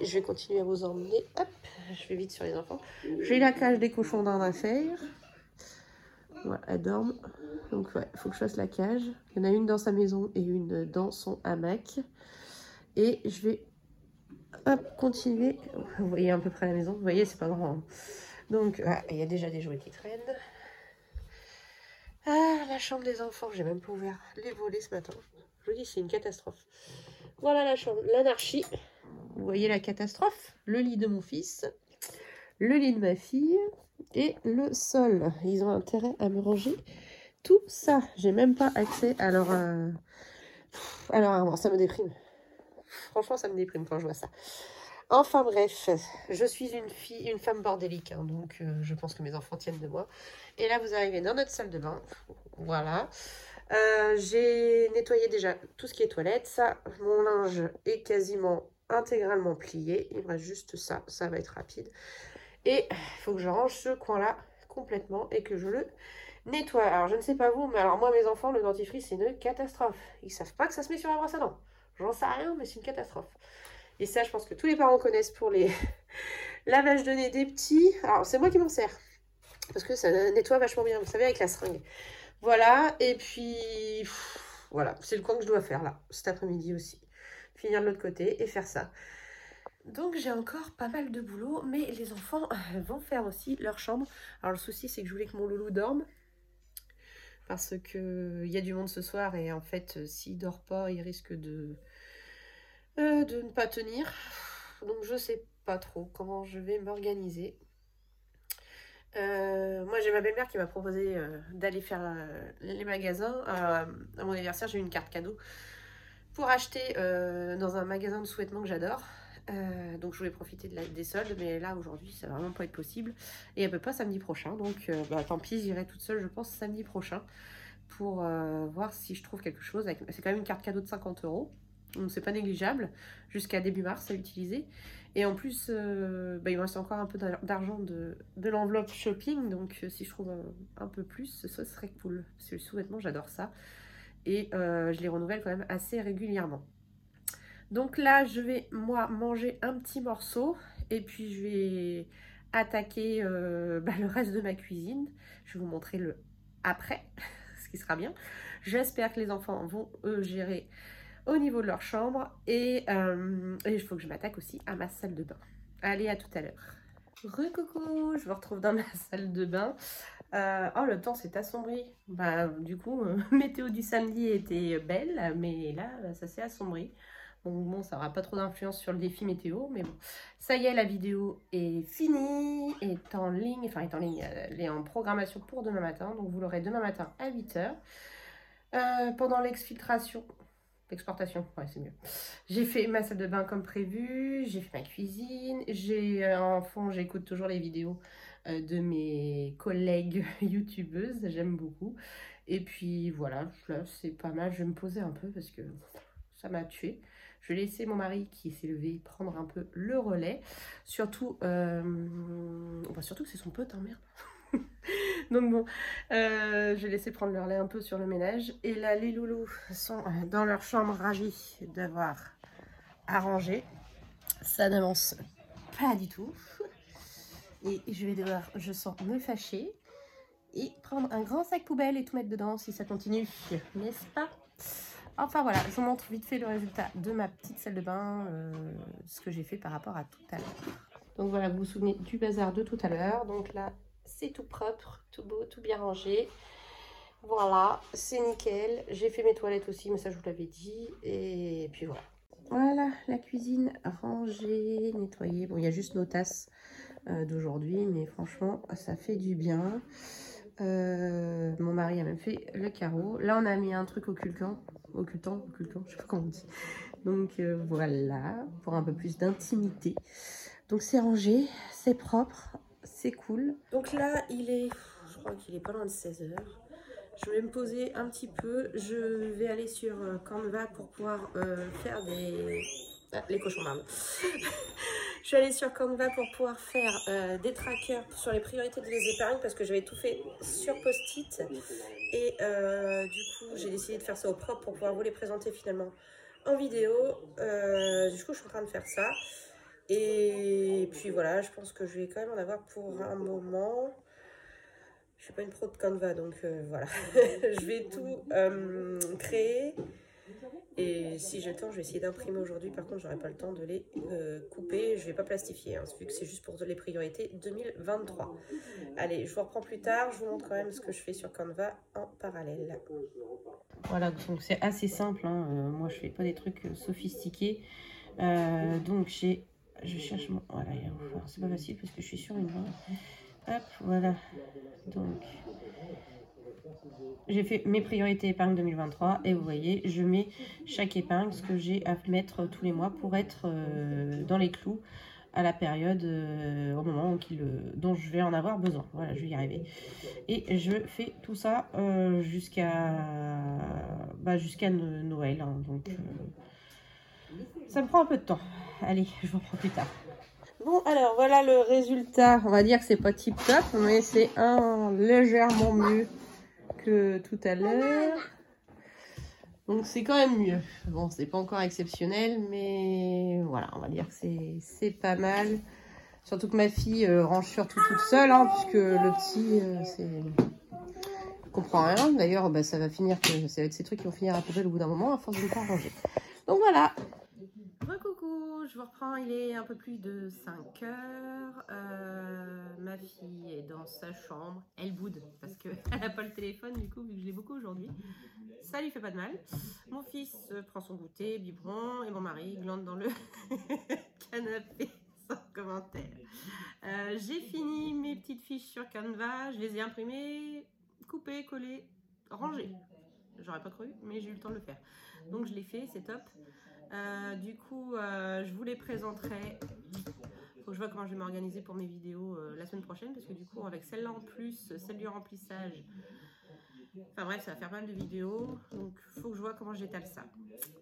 B: je vais continuer à vous emmener. Hop, je vais vite sur les enfants. J'ai la cage des cochons d'Inde à faire. Voilà, elles dorment. Donc ouais, il faut que je fasse la cage. Il y en a une dans sa maison et une dans son hamac. Et je vais hop, continuer. Vous voyez à peu près la maison. Vous voyez, c'est pas grand. Hein. Donc, il y a déjà des jouets qui traînent. Ah, la chambre des enfants. J'ai même pas ouvert les volets ce matin. Je vous dis, c'est une catastrophe. Voilà la chambre, l'anarchie. Vous voyez la catastrophe. Le lit de mon fils, le lit de ma fille et le sol. Ils ont intérêt à me ranger tout ça. J'ai même pas accès à leur... Alors, ça me déprime. Franchement, ça me déprime quand je vois ça. Enfin bref, je suis une femme bordélique, hein, donc je pense que mes enfants tiennent de moi. Et là, vous arrivez dans notre salle de bain. Voilà. J'ai nettoyé déjà tout ce qui est toilette. Ça, mon linge est quasiment intégralement plié. Il me reste juste ça. Ça va être rapide. Et il faut que je range ce coin-là complètement et que je le nettoie. Alors, je ne sais pas vous, mais alors moi, mes enfants, le dentifrice, c'est une catastrophe. Ils savent pas que ça se met sur la brosse à dents. J'en sais rien, mais c'est une catastrophe. Et ça, je pense que tous les parents connaissent pour les lavages de nez des petits. Alors, c'est moi qui m'en sers. Parce que ça nettoie vachement bien, vous savez, avec la seringue. Voilà, et puis... voilà, c'est le coin que je dois faire, là, cet après-midi aussi. Finir de l'autre côté et faire ça. Donc, j'ai encore pas mal de boulot, mais les enfants vont faire aussi leur chambre. Alors, le souci, c'est que je voulais que mon loulou dorme. Parce qu'il y a du monde ce soir, et en fait, s'il dort pas, il risque de ne pas tenir. Donc je sais pas trop comment je vais m'organiser. Moi j'ai ma belle-mère qui m'a proposé d'aller faire les magasins. À mon anniversaire, j'ai eu une carte cadeau pour acheter dans un magasin de sous-vêtements que j'adore. Donc je voulais profiter des soldes, mais là aujourd'hui ça va vraiment pas être possible. Et elle peut pas samedi prochain, donc tant pis, j'irai toute seule je pense samedi prochain pour voir si je trouve quelque chose. C'est quand même une carte cadeau de 50 €. Donc c'est pas négligeable, jusqu'à début mars à utiliser. Et en plus, il me reste encore un peu d'argent de l'enveloppe shopping, donc si je trouve un peu plus, ce serait cool. Parce que les sous-vêtements, j'adore ça. Et je les renouvelle quand même assez régulièrement. Donc là, je vais, moi, manger un petit morceau. Et puis, je vais attaquer le reste de ma cuisine. Je vais vous montrer le après, ce qui sera bien. J'espère que les enfants vont, eux, gérer au niveau de leur chambre. Et il faut que je m'attaque aussi à ma salle de bain. Allez, à tout à l'heure. Recoucou, je me retrouve dans ma salle de bain. Oh, le temps s'est assombri. Du coup, météo du samedi était belle, mais là, ça s'est assombri. Donc bon, ça n'aura pas trop d'influence sur le défi météo, mais bon. Ça y est, la vidéo est finie, est en ligne, elle est en programmation pour demain matin. Donc vous l'aurez demain matin à 8 h. Pendant l'exportation, ouais c'est mieux. J'ai fait ma salle de bain comme prévu, j'ai fait ma cuisine, en fond j'écoute toujours les vidéos de mes collègues youtubeuses, j'aime beaucoup. Et puis voilà, là c'est pas mal, je vais me poser un peu parce que ça m'a tué. Je vais laisser mon mari qui s'est levé prendre un peu le relais. Surtout que c'est son pote, hein, merde. Donc bon, je vais laisser prendre leur lait un peu sur le ménage. Et là, les loulous sont dans leur chambre ravis d'avoir arrangé. Ça n'avance pas du tout. Et je vais devoir, je sens, me fâcher et prendre un grand sac poubelle et tout mettre dedans si ça continue, n'est-ce pas? Enfin voilà, je vous montre vite fait le résultat de ma petite salle de bain, ce que j'ai fait par rapport à tout à l'heure. Donc voilà, vous vous souvenez du bazar de tout à l'heure. Donc là, c'est tout propre, tout beau, tout bien rangé. Voilà, c'est nickel. J'ai fait mes toilettes aussi, mais ça je vous l'avais dit. Et puis voilà. Voilà, la cuisine rangée, nettoyée. Bon, il y a juste nos tasses d'aujourd'hui, mais franchement, ça fait du bien. Mon mari a même fait le carreau. Là, on a mis un truc occultant, je sais pas comment on dit. Donc voilà, pour un peu plus d'intimité. Donc c'est rangé, c'est propre, c'est cool. Donc là, je crois qu'il est pas loin de 16 h. Je vais me poser un petit peu. Je vais aller sur Canva pour pouvoir faire des... Ah, les cochons d'Inde. Je suis allée sur Canva pour pouvoir faire des trackers sur les priorités de les épargnes parce que j'avais tout fait sur post-it. Et du coup, j'ai décidé de faire ça au propre pour pouvoir vous les présenter finalement en vidéo. Du coup, je suis en train de faire ça. Et puis voilà, je pense que je vais quand même en avoir pour un moment. Je suis pas une pro de Canva, donc voilà. Je vais tout créer. Et si j'ai le temps, je vais essayer d'imprimer aujourd'hui. Par contre, j'aurai pas le temps de les couper. Je vais pas plastifier, hein, vu que c'est juste pour les priorités 2023. Allez, je vous reprends plus tard. Je vous montre quand même ce que je fais sur Canva en parallèle. Voilà, donc c'est assez simple. Hein. Moi, je fais pas des trucs sophistiqués. Donc, je cherche mon... Voilà, c'est pas facile parce que je suis sur une main. Hop, voilà. Donc, j'ai fait mes priorités épargne 2023 et vous voyez, je mets chaque épingle, ce que j'ai à mettre tous les mois pour être dans les clous à la période, au moment dont je vais en avoir besoin. Voilà, je vais y arriver. Et je fais tout ça jusqu'à Noël. Hein, donc, ça me prend un peu de temps. Allez, je vous reprends plus tard. Bon, alors voilà le résultat. On va dire que c'est pas tip top, mais c'est légèrement mieux que tout à l'heure. Donc c'est quand même mieux. Bon, c'est pas encore exceptionnel, mais voilà, on va dire que c'est pas mal. Surtout que ma fille range surtout toute seule, hein, puisque le petit, il comprend rien. D'ailleurs, bah, ça va être ces trucs qui vont finir à la poubelle au bout d'un moment, à force de ne pas ranger. Donc voilà. Coucou, je vous reprends, il est un peu plus de 5 heures. Ma fille est dans sa chambre, elle boude parce qu'elle n'a pas le téléphone, du coup, vu que je l'ai beaucoup aujourd'hui. Ça lui fait pas de mal. Mon fils prend son goûter, biberon, et mon mari glande dans le canapé sans commentaire. J'ai fini mes petites fiches sur Canva, je les ai imprimées, coupées, collées, rangées. J'aurais pas cru, mais j'ai eu le temps de le faire. Donc je l'ai fait, c'est top. Du coup, je vous les présenterai. Faut que je vois comment je vais m'organiser pour mes vidéos la semaine prochaine, parce que du coup, avec celle-là en plus, celle du remplissage, enfin bref, ça va faire pas mal de vidéos, donc faut que je vois comment j'étale ça.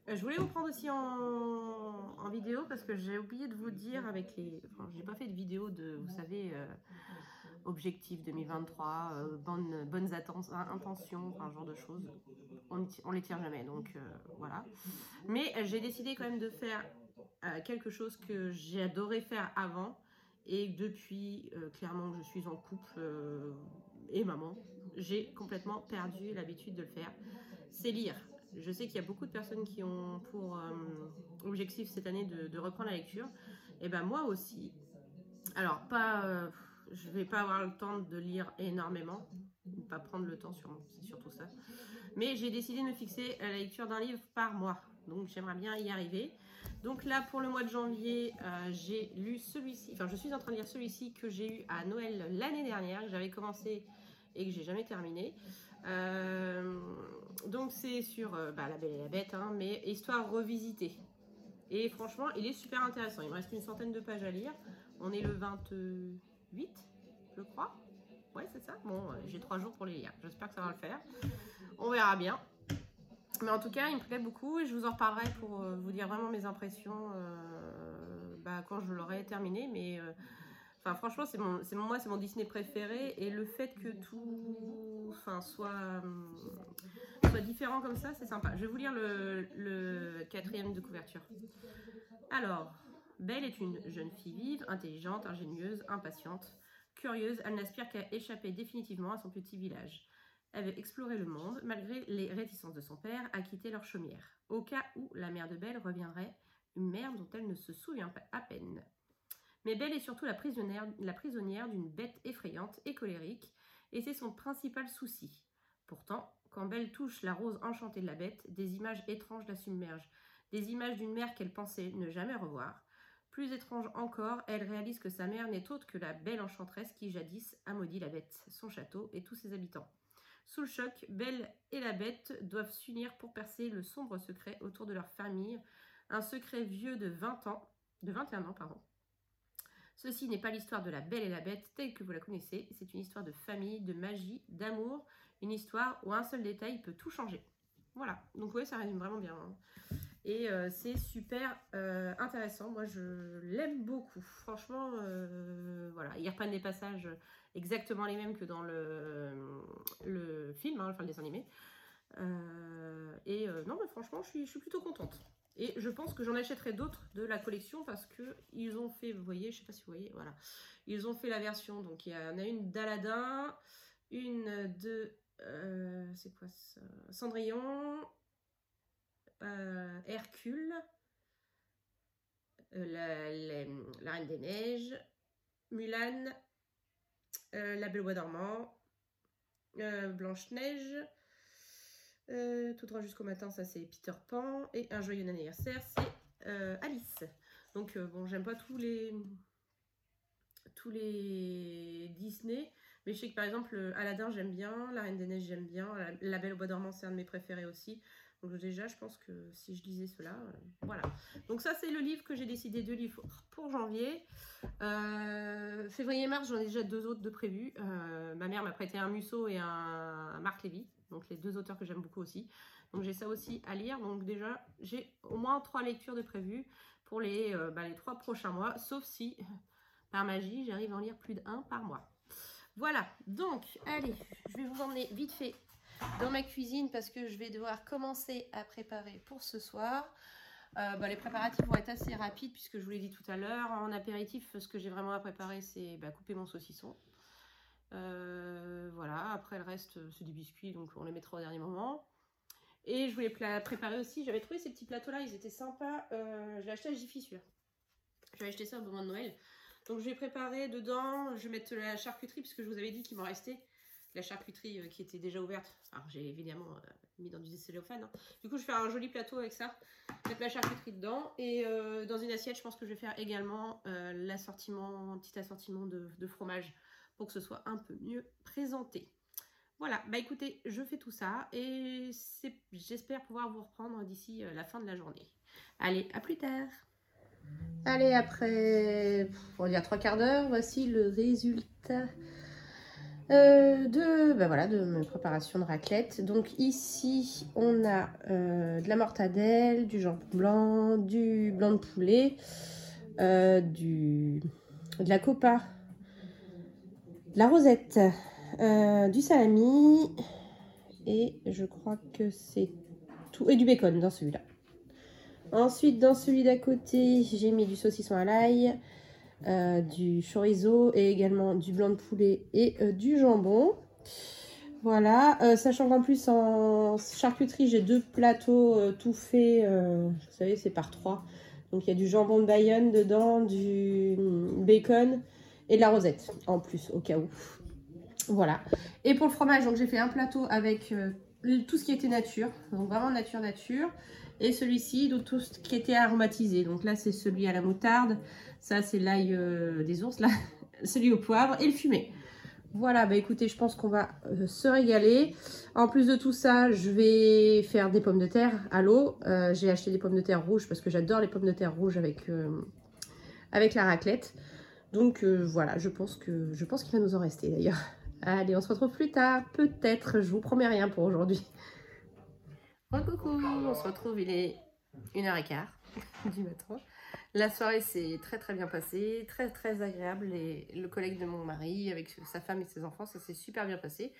B: Je voulais vous prendre aussi en vidéo, parce que j'ai oublié de vous dire avec les... Enfin, j'ai pas fait de vidéo de, vous savez... objectif 2023, bonnes intentions, enfin, ce genre de choses. On les tient jamais, donc voilà. Mais j'ai décidé quand même de faire quelque chose que j'ai adoré faire avant. Et depuis, clairement, que je suis en couple et maman, j'ai complètement perdu l'habitude de le faire. C'est lire. Je sais qu'il y a beaucoup de personnes qui ont pour objectif cette année de reprendre la lecture. Et ben moi aussi. Alors, pas... je vais pas avoir le temps de lire énormément, pas prendre le temps sûrement, c'est surtout ça. Mais j'ai décidé de me fixer à la lecture d'un livre par mois, donc j'aimerais bien y arriver. Donc là, pour le mois de janvier, j'ai lu celui-ci, enfin je suis en train de lire celui-ci que j'ai eu à Noël l'année dernière, que j'avais commencé et que j'ai jamais terminé. Donc c'est sur La Belle et la Bête, hein, mais histoire revisitée. Et franchement, il est super intéressant. Il me reste une centaine de pages à lire. On est le 28, je crois. Ouais, c'est ça. Bon, j'ai 3 jours pour les lire. J'espère que ça va le faire. On verra bien. Mais en tout cas, il me plaît beaucoup et je vous en reparlerai pour vous dire vraiment mes impressions quand je l'aurai terminé. Mais enfin, franchement, c'est mon Disney préféré. Et le fait que tout soit différent comme ça, c'est sympa. Je vais vous lire le 4e de couverture. Alors, Belle est une jeune fille vive, intelligente, ingénieuse, impatiente. Curieuse, elle n'aspire qu'à échapper définitivement à son petit village. Elle veut explorer le monde, malgré les réticences de son père à quitter leur chaumière, au cas où la mère de Belle reviendrait, une mère dont elle ne se souvient pas à peine. Mais Belle est surtout la prisonnière d'une bête effrayante et colérique, et c'est son principal souci. Pourtant, quand Belle touche la rose enchantée de la bête, des images étranges la submergent, des images d'une mère qu'elle pensait ne jamais revoir. Plus étrange encore, elle réalise que sa mère n'est autre que la belle enchanteresse qui jadis a maudit la bête, son château et tous ses habitants. Sous le choc, Belle et la bête doivent s'unir pour percer le sombre secret autour de leur famille, un secret vieux de 21 ans, pardon. Ceci n'est pas l'histoire de la Belle et la Bête telle que vous la connaissez, c'est une histoire de famille, de magie, d'amour, une histoire où un seul détail peut tout changer. Voilà, donc ouais, ça résume vraiment bien. Hein. Et c'est super intéressant, moi je l'aime beaucoup. Franchement, voilà, ils reprennent des passages exactement les mêmes que dans le film, hein, enfin le dessin animé. Non, mais franchement, je suis plutôt contente. Et je pense que j'en achèterai d'autres de la collection parce que ils ont fait, vous voyez, je sais pas si vous voyez, voilà. Ils ont fait la version, donc il y en a une d'Aladin, une de, c'est quoi ça, Cendrillon, Hercule, la Reine des Neiges, Mulan, La Belle au Bois dormant, Blanche-Neige, Tout droit jusqu'au matin, ça c'est Peter Pan, et Un joyeux anniversaire, c'est Alice. Donc bon, j'aime pas tous les Disney, mais je sais que par exemple Aladdin j'aime bien, La Reine des Neiges j'aime bien, La Belle au Bois dormant c'est un de mes préférés aussi. Donc déjà je pense que si je lisais cela, voilà. Donc ça c'est le livre que j'ai décidé de lire pour janvier. Février-mars j'en ai déjà 2 autres de prévus. Ma mère m'a prêté un Musso et un Marc Lévy, donc les 2 auteurs que j'aime beaucoup aussi. Donc j'ai ça aussi à lire, donc déjà j'ai au moins 3 lectures de prévues pour les 3 prochains mois, sauf si par magie j'arrive à en lire plus d'1 par mois. Voilà, donc allez, je vais vous emmener vite fait dans ma cuisine parce que je vais devoir commencer à préparer pour ce soir. Les préparatifs vont être assez rapides puisque je vous l'ai dit tout à l'heure. En apéritif, ce que j'ai vraiment à préparer, c'est couper mon saucisson. Voilà, après le reste, c'est du biscuit, donc on les mettra au dernier moment. Et je voulais préparer aussi, j'avais trouvé ces petits plateaux-là, ils étaient sympas. Je l'ai acheté à Jiffy celui-là. J'avais acheté ça au moment de Noël. Donc je vais préparer dedans, je vais mettre la charcuterie puisque je vous avais dit qu'il m'en restait. La charcuterie qui était déjà ouverte. Alors j'ai évidemment mis dans du cellophane. Hein. Du coup je vais faire un joli plateau avec ça. Mettre la charcuterie dedans. Et dans une assiette je pense que je vais faire également un petit assortiment de fromage. Pour que ce soit un peu mieux présenté. Voilà, écoutez, je fais tout ça. Et j'espère pouvoir vous reprendre d'ici la fin de la journée. Allez, à plus tard. Allez, après, on va dire 3 quarts d'heure, voici le résultat de ma préparation de raclette. Donc ici, on a de la mortadelle, du jambon blanc, du blanc de poulet, de la copa, de la rosette, du salami, et je crois que c'est tout, et du bacon dans celui-là. Ensuite, dans celui d'à côté, j'ai mis du saucisson à l'ail, du chorizo et également du blanc de poulet et du jambon. Voilà, sachant qu'en plus en charcuterie, j'ai 2 plateaux tout faits, vous savez, c'est par 3. Donc il y a du jambon de Bayonne dedans, du bacon et de la rosette en plus, au cas où. Voilà. Et pour le fromage, donc j'ai fait un plateau avec tout ce qui était nature, donc vraiment nature. Et celui-ci, donc tout ce qui était aromatisé. Donc là, c'est celui à la moutarde. Ça, c'est l'ail des ours, là. Celui au poivre et le fumé. Voilà, écoutez, je pense qu'on va se régaler. En plus de tout ça, je vais faire des pommes de terre à l'eau. J'ai acheté des pommes de terre rouges parce que j'adore les pommes de terre rouges avec la raclette. Donc voilà, je pense qu'il va nous en rester d'ailleurs. Allez, on se retrouve plus tard, peut-être. Je vous promets rien pour aujourd'hui. Coucou, on se retrouve, il est 1h15 du matin. La soirée s'est très bien passée, très agréable. Et le collègue de mon mari, avec sa femme et ses enfants, ça s'est super bien passé.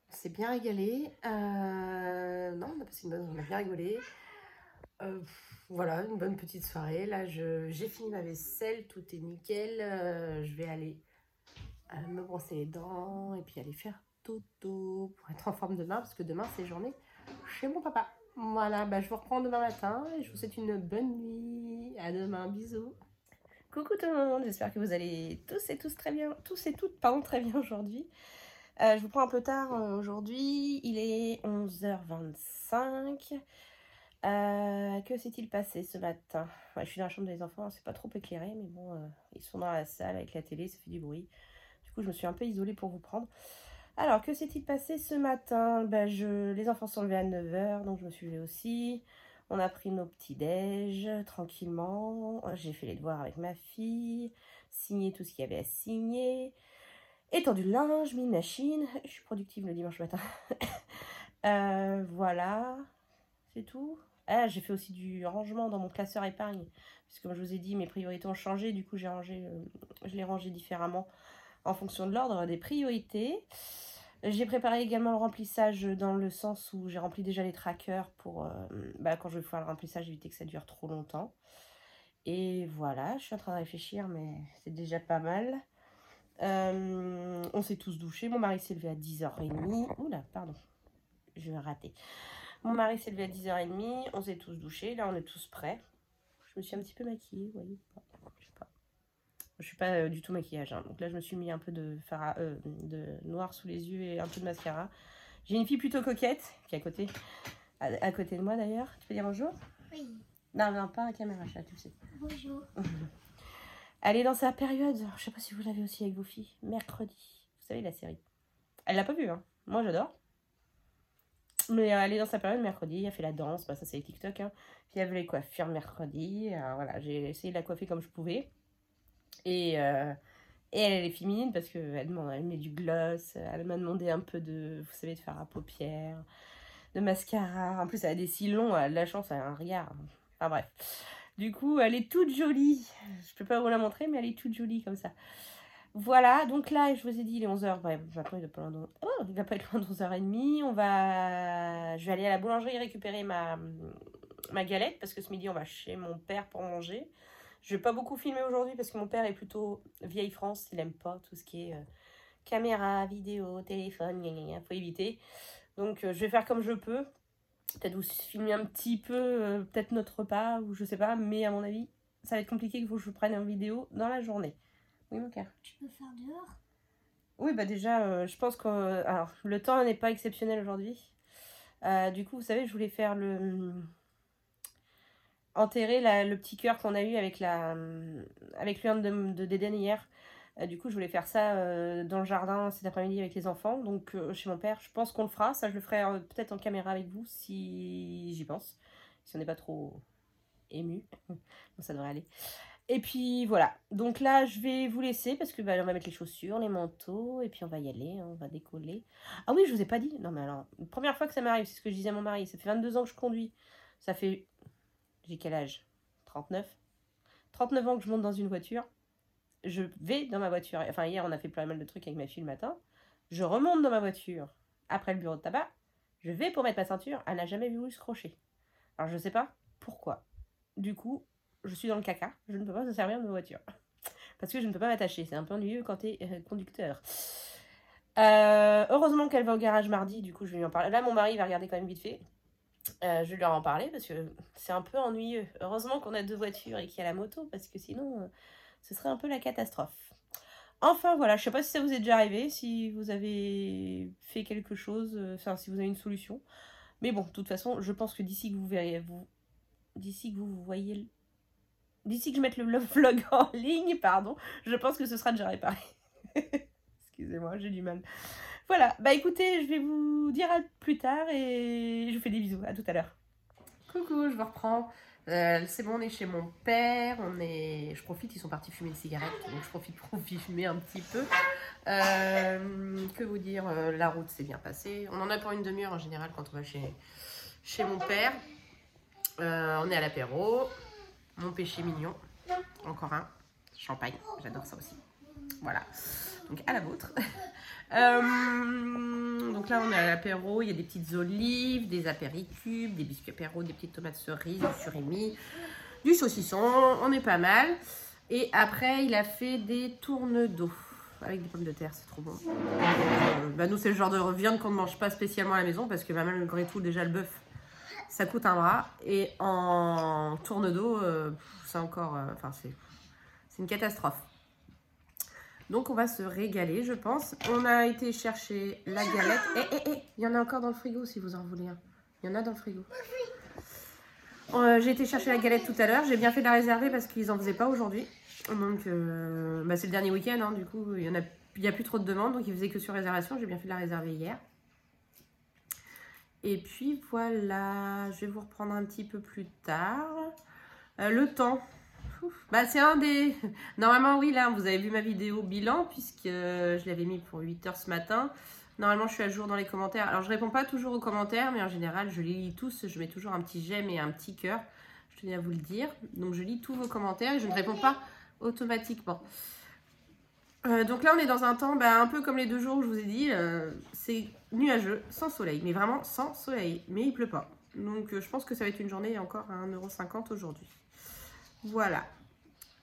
B: On s'est bien régalé. Non, on a bien rigolé. Voilà, une bonne petite soirée. Là, j'ai fini ma vaisselle, tout est nickel. Je vais aller me brosser les dents et puis aller faire dodo pour être en forme demain, parce que demain, c'est journée chez mon papa. Voilà, je vous reprends demain matin et je vous souhaite une bonne nuit. À demain, bisous. Coucou tout le monde, j'espère que vous allez tous et toutes très bien aujourd'hui. Je vous prends un peu tard aujourd'hui, il est 11h25. Que s'est-il passé ce matin? Je suis dans la chambre des enfants, c'est pas trop éclairé, mais bon, ils sont dans la salle avec la télé, ça fait du bruit. Du coup, je me suis un peu isolée pour vous prendre. Alors, que s'est-il passé ce matin? Les enfants sont levés à 9h, donc je me suis levée aussi. On a pris nos petits-déj tranquillement. J'ai fait les devoirs avec ma fille, signé tout ce qu'il y avait à signer, étendu le linge, mis une machine. Je suis productive le dimanche matin. Voilà, c'est tout. Ah, j'ai fait aussi du rangement dans mon classeur épargne, puisque comme je vous ai dit, mes priorités ont changé. Du coup, je l'ai rangé différemment en fonction de l'ordre des priorités. J'ai préparé également le remplissage dans le sens où j'ai rempli déjà les trackers pour quand je vais faire le remplissage, éviter que ça dure trop longtemps. Et voilà, je suis en train de réfléchir, mais c'est déjà pas mal. On s'est tous douchés. Mon mari s'est levé à 10h30. Oula, pardon, je vais rater. Mon mari s'est levé à 10h30, on s'est tous douchés, là on est tous prêts. Je me suis un petit peu maquillée, vous voyez. Je sais pas. Je suis pas du tout maquillage, hein. Donc là je me suis mis un peu de noir sous les yeux et un peu de mascara. J'ai une fille plutôt coquette qui est à côté de moi d'ailleurs. Tu peux dire bonjour?
C: Oui.
B: Non, non, pas un caméra chat, tu le sais.
C: Bonjour.
B: Elle est dans sa période, je sais pas si vous l'avez aussi avec vos filles, mercredi. Vous savez la série. Elle l'a pas vue, hein. Moi j'adore. Mais elle est dans sa période mercredi, elle fait la danse, bah ça c'est les TikTok, hein. Puis elle veut les coiffures mercredi, voilà, j'ai essayé de la coiffer comme je pouvais. Et elle est féminine parce qu'elle met du gloss, elle m'a demandé un peu de, vous savez, de faire à paupières, de mascara. En plus elle a des cils longs, elle a de la chance, elle a un regard. Enfin bref. Du coup, elle est toute jolie. Je peux pas vous la montrer, mais elle est toute jolie comme ça. Voilà, donc là, je vous ai dit, il est 11h. Bref, il va pas être loin de 11h30. Je vais aller à la boulangerie récupérer ma galette parce que ce midi, on va chez mon père pour manger. Je vais pas beaucoup filmer aujourd'hui parce que mon père est plutôt vieille France. Il aime pas tout ce qui est caméra, vidéo, téléphone, faut éviter. Donc, je vais faire comme je peux. Peut-être vous filmer un petit peu, peut-être notre repas, ou je sais pas. Mais à mon avis, ça va être compliqué qu'il faut que je prenne une vidéo dans la journée. Oui, mon cœur.
C: Tu peux faire dehors?
B: Oui, bah déjà, je pense que alors, le temps n'est pas exceptionnel aujourd'hui. Du coup, vous savez, je voulais faire enterrer le petit cœur qu'on a eu avec l'urne de d'Éden hier. Du coup, je voulais faire ça dans le jardin cet après-midi avec les enfants. Donc, chez mon père, je pense qu'on le fera. Ça, je le ferai peut-être en caméra avec vous si j'y pense. Si on n'est pas trop ému. Bon, ça devrait aller. Et puis voilà, donc là je vais vous laisser parce que on va mettre les chaussures, les manteaux et puis on va y aller, hein, on va décoller. Ah oui, je vous ai pas dit, non mais alors, première fois que ça m'arrive, c'est ce que je disais à mon mari, ça fait 22 ans que je conduis, ça fait, j'ai quel âge? 39 ans que je monte dans une voiture, je vais dans ma voiture, enfin hier on a fait pas mal de trucs avec ma fille le matin, je remonte dans ma voiture, après le bureau de tabac, je vais pour mettre ma ceinture, elle n'a jamais voulu se crocher. Alors je sais pas pourquoi, du coup, je suis dans le caca, je ne peux pas me servir de ma voiture. Parce que je ne peux pas m'attacher, c'est un peu ennuyeux quand tu es conducteur. Heureusement qu'elle va au garage mardi, du coup je vais lui en parler. Là mon mari va regarder quand même vite fait. Je vais leur en parler parce que c'est un peu ennuyeux. Heureusement qu'on a 2 voitures et qu'il y a la moto parce que sinon ce serait un peu la catastrophe. Enfin voilà, je sais pas si ça vous est déjà arrivé, si vous avez fait quelque chose, enfin si vous avez une solution. Mais bon, de toute façon, je pense que d'ici que vous verrez, d'ici que vous voyez d'ici que je mette le vlog en ligne, pardon, je pense que ce sera déjà réparé. Excusez-moi, j'ai du mal. Voilà, bah écoutez, je vais vous dire à plus tard et je vous fais des bisous. À tout à l'heure. Coucou, je vous reprends. C'est bon, on est chez mon père. Je profite, ils sont partis fumer une cigarette, donc je profite pour filmer un petit peu. Que vous dire, la route s'est bien passée. On en a pour une demi-heure en général quand on va chez mon père. On est à l'apéro. Mon péché mignon, encore un, champagne, j'adore ça aussi. Voilà, donc à la vôtre. Donc là on est à l'apéro, il y a des petites olives, des apéricubes, des biscuits apéro, des petites tomates cerises, du surimi, du saucisson, on est pas mal. Et après il a fait des tournes d'eau avec des pommes de terre, c'est trop bon. Nous c'est le genre de viande qu'on ne mange pas spécialement à la maison parce que malgré tout déjà le bœuf ça coûte un bras et en tourne d'eau c'est encore c'est une catastrophe. Donc on va se régaler je pense. On a été chercher la galette. Il y en a encore dans le frigo si vous en voulez un. Il y en a dans le frigo. J'ai été chercher la galette tout à l'heure. J'ai bien fait de la réserver parce qu'ils en faisaient pas aujourd'hui. Donc c'est le dernier week-end, hein, du coup il y a plus trop de demandes, donc ils faisaient que sur réservation. J'ai bien fait de la réserver hier. Et puis voilà, je vais vous reprendre un petit peu plus tard. Le temps. C'est un des... Normalement, oui, là, vous avez vu ma vidéo bilan, puisque je l'avais mis pour 8 h ce matin. Normalement, je suis à jour dans les commentaires. Alors, je réponds pas toujours aux commentaires, mais en général, je les lis tous. Je mets toujours un petit j'aime et un petit cœur. Je tenais à vous le dire. Donc, je lis tous vos commentaires et je ne réponds pas automatiquement. Donc là, on est dans un temps un peu comme les 2 jours où je vous ai dit. C'est nuageux, sans soleil. Mais vraiment sans soleil. Mais il pleut pas. Donc, je pense que ça va être une journée encore à 1,50 € aujourd'hui. Voilà.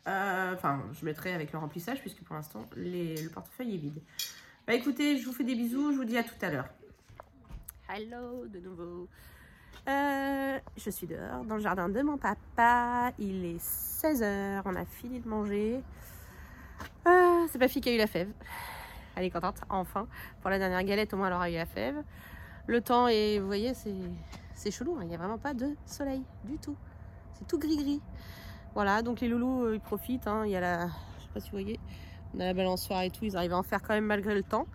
B: Je mettrai avec le remplissage puisque pour l'instant, le portefeuille est vide. Écoutez, je vous fais des bisous. Je vous dis à tout à l'heure. Hello de nouveau. Je suis dehors dans le jardin de mon papa. Il est 16 h, on a fini de manger. C'est ma fille qui a eu la fève. Elle est contente, enfin. Pour la dernière galette, au moins, elle aura eu la fève. Le temps est, vous voyez, c'est chelou. Il n'y a vraiment pas de soleil du tout. C'est tout gris-gris. Voilà, donc les loulous, ils profitent. Hein. Il y a la, je sais pas si vous voyez, on a la balançoire et tout. Ils arrivent à en faire quand même malgré le temps.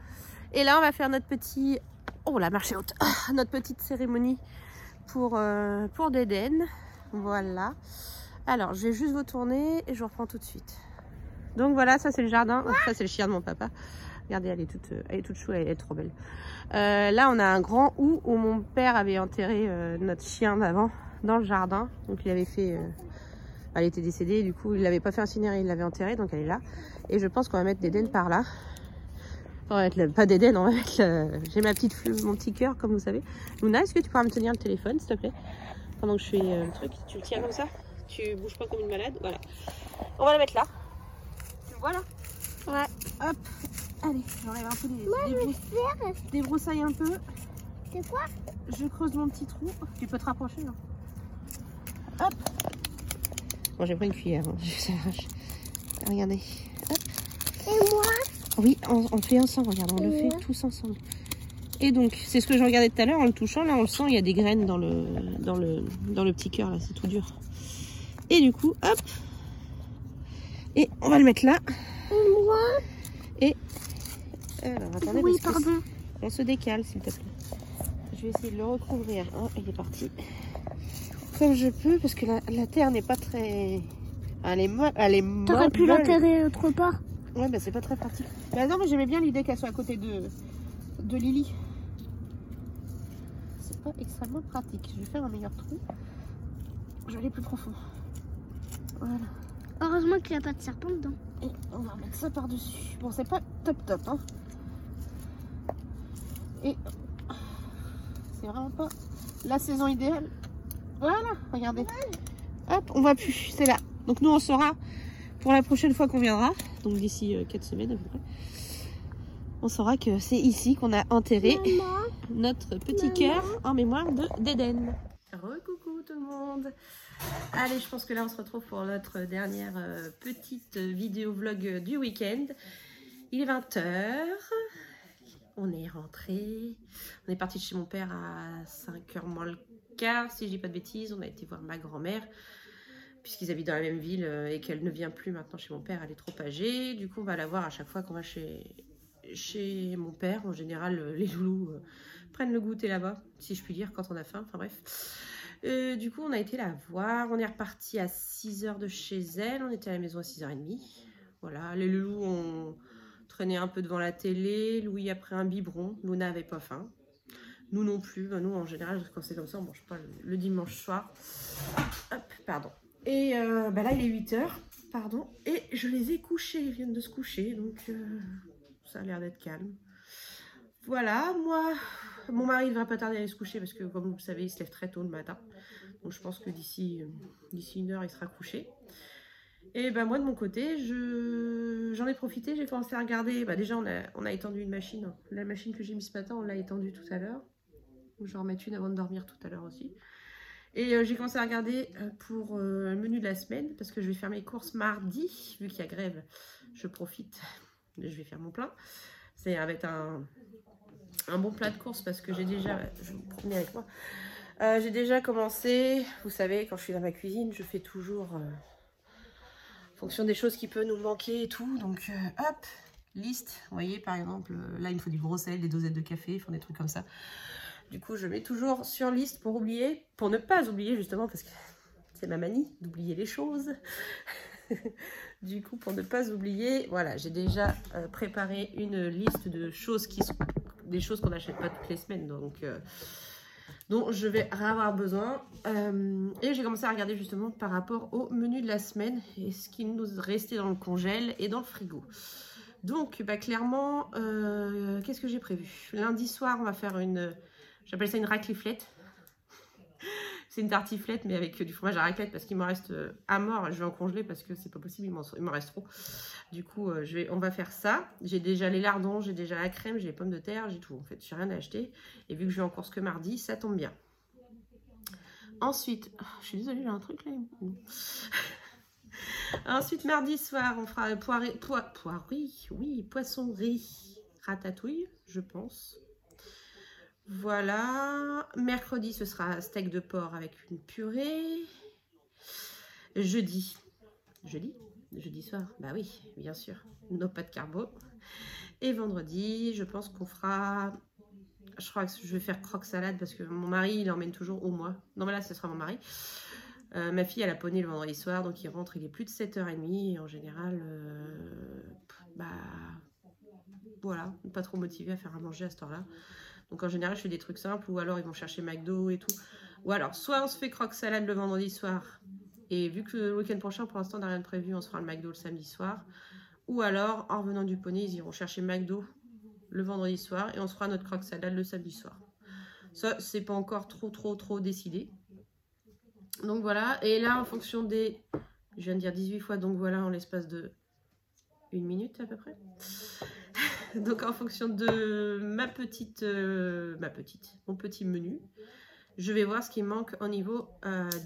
B: Et là, on va faire notre petit... Oh, la marche est haute. Notre petite cérémonie pour Dédène. Voilà. Alors, je vais juste vous tourner et je vous reprends tout de suite. Donc voilà, ça c'est le jardin. Ça c'est le chien de mon papa. Regardez, elle est toute chou, elle est trop belle. Là, on a un grand hou où mon père avait enterré notre chien d'avant dans le jardin. Donc il avait fait... elle était décédée, du coup il l'avait pas fait incinérer, il l'avait enterrée, donc elle est là. Et je pense qu'on va mettre Dédène par là. On va mettre pas Dédène, on va mettre j'ai ma petite fleuve, mon petit cœur, comme vous savez. Luna, est-ce que tu pourras me tenir le téléphone, s'il te plaît, pendant que je fais le truc? Tu le tiens comme ça, tu bouges pas comme une malade, voilà. On va la mettre là. Voilà. Ouais. Hop. Allez, j'enlève un peu des broussailles un peu.
C: C'est quoi?
B: Je creuse mon petit trou. Tu peux te rapprocher là. Hop. Bon, j'ai pris une cuillère. Hein. Ça arrache. Regardez. Hop.
C: Et moi?
B: Oui, on fait ensemble. Regarde, on le fait tous ensemble. Et donc, c'est ce que je regardais tout à l'heure en le touchant. Là, on le sent, il y a des graines dans le petit cœur. Là, c'est tout dur. Et du coup, hop. Et on va le mettre là.
C: Et moi?
B: Et alors, attendez,
C: oui,
B: parce que
C: pardon.
B: on se décale, s'il te plaît. Je vais essayer de le recouvrir. Oh, il est parti. Comme je peux, parce que la terre n'est pas très... Elle est molle.
C: T'aurais pu l'enterrer autre part.
B: Ouais, bah c'est pas très pratique. Bah non, mais j'aimais bien l'idée qu'elle soit à côté de Lily. C'est pas extrêmement pratique. Je vais faire un meilleur trou. Je vais aller plus profond. Voilà.
C: Heureusement qu'il n'y a pas de serpent dedans.
B: Et on va mettre ça par-dessus. Bon, c'est pas top, hein. Et c'est vraiment pas la saison idéale. Voilà, regardez. Hop, on va plus, c'est là. Donc nous, on saura pour la prochaine fois qu'on viendra, donc d'ici 4 semaines à peu près, on saura que c'est ici qu'on a enterré notre petit cœur en mémoire de Dédène. Recoucou tout le monde. Allez, je pense que là, on se retrouve pour notre dernière petite vidéo vlog du week-end. Il est 20 h. On est rentré. On est parti de chez mon père à 5 h moins le quart, si je dis pas de bêtises. On a été voir ma grand-mère, puisqu'ils habitent dans la même ville et qu'elle ne vient plus maintenant chez mon père. Elle est trop âgée. Du coup, on va la voir à chaque fois qu'on va chez mon père. En général, les loulous prennent le goûter là-bas, si je puis dire, quand on a faim. Enfin bref. Du coup, on a été la voir. On est reparti à 6 h de chez elle. On était à la maison à 6 h 30. Voilà, les loulous ont traîné un peu devant la télé. Louis a pris un biberon. Luna n'avait pas faim. Nous non plus. Nous, en général, quand c'est comme ça, on ne mange pas le dimanche soir. Hop, pardon. Et bah là, il est 8 h. Pardon. Et je les ai couchés. Ils viennent de se coucher. Donc, ça a l'air d'être calme. Voilà, moi... Mon mari ne devrait pas tarder à aller se coucher parce que, comme vous le savez, il se lève très tôt le matin. Donc, je pense que d'ici 1 heure, il sera couché. Et ben moi, de mon côté, j'en ai profité. J'ai commencé à regarder. Bah, déjà, on a étendu une machine. La machine que j'ai mise ce matin, on l'a étendue tout à l'heure. Je vais en remettre une avant de dormir tout à l'heure aussi. Et j'ai commencé à regarder pour le menu de la semaine parce que je vais faire mes courses mardi. Vu qu'il y a grève, je profite. Je vais faire mon plein. C'est avec un bon plat de course parce que j'ai déjà, je vais me promener avec moi, j'ai déjà commencé, vous savez, quand je suis dans ma cuisine, je fais toujours en fonction des choses qui peuvent nous manquer et tout, donc hop, liste, vous voyez par exemple, là il me faut du gros sel, des dosettes de café, il faut des trucs comme ça, du coup je mets toujours sur liste pour ne pas oublier justement, parce que c'est ma manie d'oublier les choses. Du coup, pour ne pas oublier, voilà, j'ai déjà préparé une liste de choses qui sont des choses qu'on n'achète pas toutes les semaines, donc dont je vais avoir besoin. Et j'ai commencé à regarder justement par rapport au menu de la semaine et ce qui nous restait dans le congèle et dans le frigo. Donc, bah, clairement, qu'est-ce que j'ai prévu? Lundi soir, on va faire j'appelle ça une racliflette. C'est une tartiflette, mais avec du fromage à raclette parce qu'il m'en reste à mort. Je vais en congeler parce que c'est pas possible, il m'en reste trop. Du coup, on va faire ça. J'ai déjà les lardons, j'ai déjà la crème, j'ai les pommes de terre, j'ai tout. En fait, j'ai rien à acheter. Et vu que je vais en course que mardi, ça tombe bien. Ensuite, oh, je suis désolée, j'ai un truc là. Ensuite, mardi soir, on fera poissonnerie, ratatouille, je pense. Voilà. Mercredi, ce sera steak de porc avec une purée. Jeudi soir, bah oui, bien sûr, nos pâtes carbo. Et vendredi, je pense qu'on fera... Je crois que je vais faire croque salade parce que mon mari, il emmène toujours au mois. Non, mais là, ce sera mon mari. Ma fille, elle a poney le vendredi soir, donc il rentre, il est plus de 7h30. Et en général, bah voilà, pas trop motivé à faire à manger à cette heure-là. Donc en général, je fais des trucs simples ou alors ils vont chercher McDo et tout. Ou alors, soit on se fait croque salade le vendredi soir. Et vu que le week-end prochain, pour l'instant, on n'a rien de prévu, on se fera le McDo le samedi soir. Ou alors, en revenant du poney, ils iront chercher McDo le vendredi soir et on se fera notre croque salade le samedi soir. Ça, c'est pas encore trop décidé. Donc voilà, et là, en fonction des... Je viens de dire 18 fois, donc voilà, en l'espace de 1 minute à peu près. Donc en fonction de mon petit menu, je vais voir ce qui manque au niveau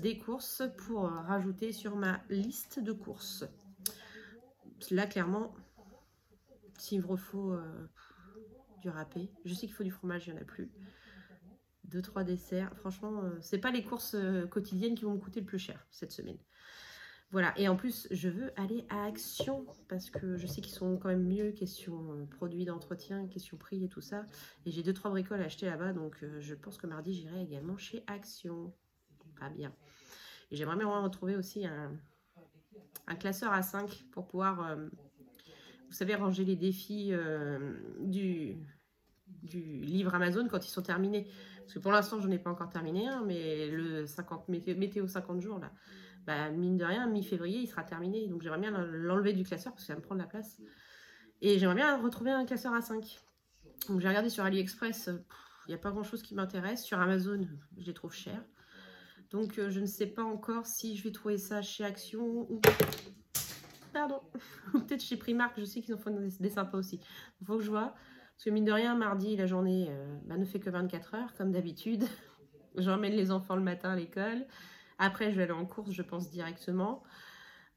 B: des courses pour rajouter sur ma liste de courses. Là, clairement, s'il me faut du râpé, je sais qu'il faut du fromage, il n'y en a plus. 2-3 desserts, franchement, c'est pas les courses quotidiennes qui vont me coûter le plus cher cette semaine. Voilà, et en plus, je veux aller à Action parce que je sais qu'ils sont quand même mieux, question produits d'entretien, question prix et tout ça. Et j'ai 2-3 bricoles à acheter là-bas, donc je pense que mardi, j'irai également chez Action. Pas bien. Et j'aimerais bien retrouver aussi un classeur à 5 pour pouvoir, vous savez, ranger les défis du livre Amazon quand ils sont terminés. Parce que pour l'instant, je n'en ai pas encore terminé un, mais le 50 météo 50 jours, là, bah, mine de rien, mi-février, il sera terminé. Donc j'aimerais bien l'enlever du classeur parce que ça va me prendre la place. Et j'aimerais bien retrouver un classeur à 5. Donc j'ai regardé sur AliExpress, il n'y a pas grand-chose qui m'intéresse. Sur Amazon, je les trouve chers. Donc je ne sais pas encore si je vais trouver ça chez Action ou... Pardon. Peut-être chez Primark, je sais qu'ils en font des sympas aussi. Il faut que je vois. Parce que mine de rien, mardi, la journée ne fait que 24 heures, comme d'habitude. J'emmène les enfants le matin à l'école. Après, je vais aller en course, je pense, directement.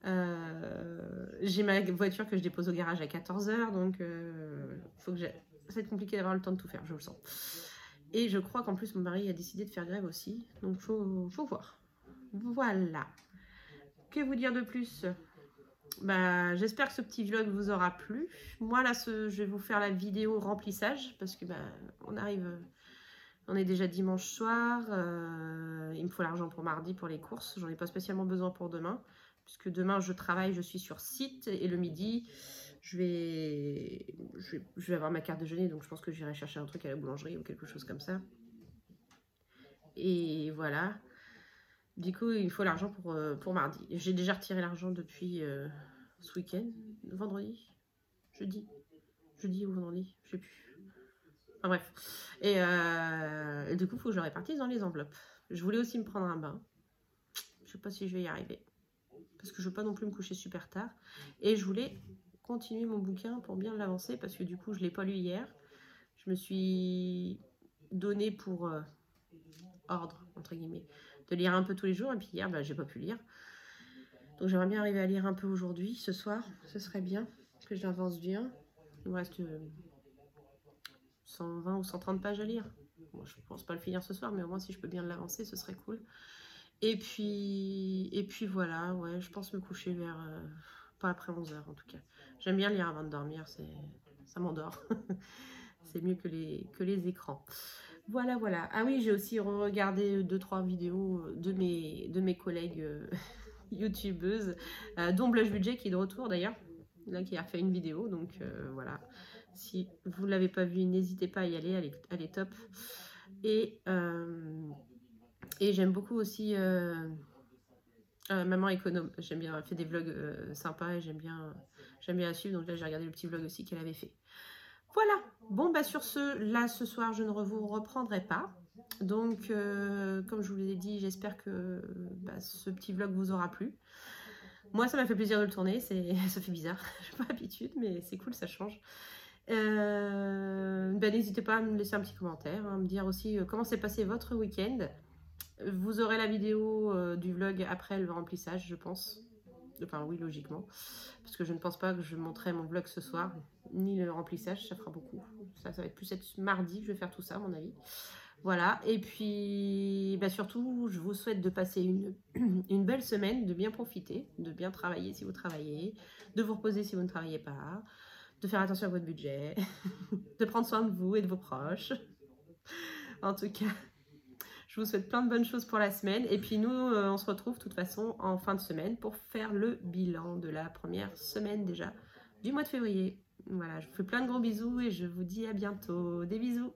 B: J'ai ma voiture que je dépose au garage à 14 h. Donc, faut que ça va être compliqué d'avoir le temps de tout faire, je le sens. Et je crois qu'en plus, mon mari a décidé de faire grève aussi. Donc, faut voir. Voilà. Que vous dire de plus ? Bah, j'espère que ce petit vlog vous aura plu. Moi, là, je vais vous faire la vidéo remplissage parce que on est déjà dimanche soir. Il me faut l'argent pour mardi pour les courses. J'en ai pas spécialement besoin pour demain puisque demain, je travaille, je suis sur site et le midi, je vais avoir ma carte déjeuner. Donc, je pense que j'irai chercher un truc à la boulangerie ou quelque chose comme ça. Et voilà. Du coup, il faut l'argent pour mardi. J'ai déjà retiré l'argent depuis ce week-end, vendredi, jeudi ou vendredi, je sais plus. Enfin bref. Et du coup, il faut que je le répartisse dans les enveloppes. Je voulais aussi me prendre un bain. Je sais pas si je vais y arriver. Parce que je veux pas non plus me coucher super tard. Et je voulais continuer mon bouquin pour bien l'avancer parce que du coup, je l'ai pas lu hier. Je me suis donné pour ordre, entre guillemets, de lire un peu tous les jours. Et puis hier, j'ai pas pu lire. Donc j'aimerais bien arriver à lire un peu aujourd'hui, ce soir. Ce serait bien que j'avance bien. Il me reste 120 ou 130 pages à lire. Bon, je pense pas le finir ce soir, mais au moins si je peux bien l'avancer, ce serait cool. Et puis voilà, ouais, je pense me coucher vers... pas après 11 h en tout cas. J'aime bien lire avant de dormir, ça m'endort. C'est mieux que les écrans. Voilà. Ah oui, j'ai aussi regardé 2-3 vidéos de mes collègues youtubeuses, dont Blush Budget qui est de retour d'ailleurs, là qui a fait une vidéo. Donc voilà, si vous ne l'avez pas vue, n'hésitez pas à y aller, elle est top. Et j'aime beaucoup aussi Maman Économe. J'aime bien, elle fait des vlogs sympas et j'aime bien la suivre. Donc là, j'ai regardé le petit vlog aussi qu'elle avait fait. Voilà, bon sur ce soir, je ne vous reprendrai pas. Donc, comme je vous l'ai dit, j'espère que ce petit vlog vous aura plu. Moi, ça m'a fait plaisir de le tourner, ça fait bizarre, je n'ai pas l'habitude, mais c'est cool, ça change. N'hésitez pas à me laisser un petit commentaire, à me dire aussi comment s'est passé votre week-end. Vous aurez la vidéo du vlog après le remplissage, je pense. Enfin oui, logiquement. Parce que je ne pense pas que je montrerai mon vlog ce soir. Ni le remplissage, ça fera beaucoup. Ça va être plus être mardi que je vais faire tout ça, à mon avis. Voilà. Et puis, bah surtout, je vous souhaite de passer une belle semaine, de bien profiter, de bien travailler si vous travaillez, de vous reposer si vous ne travaillez pas, de faire attention à votre budget, de prendre soin de vous et de vos proches. En tout cas, je vous souhaite plein de bonnes choses pour la semaine. Et puis nous, on se retrouve de toute façon en fin de semaine pour faire le bilan de la première semaine déjà du mois de février. Voilà, je vous fais plein de gros bisous et je vous dis à bientôt. Des bisous!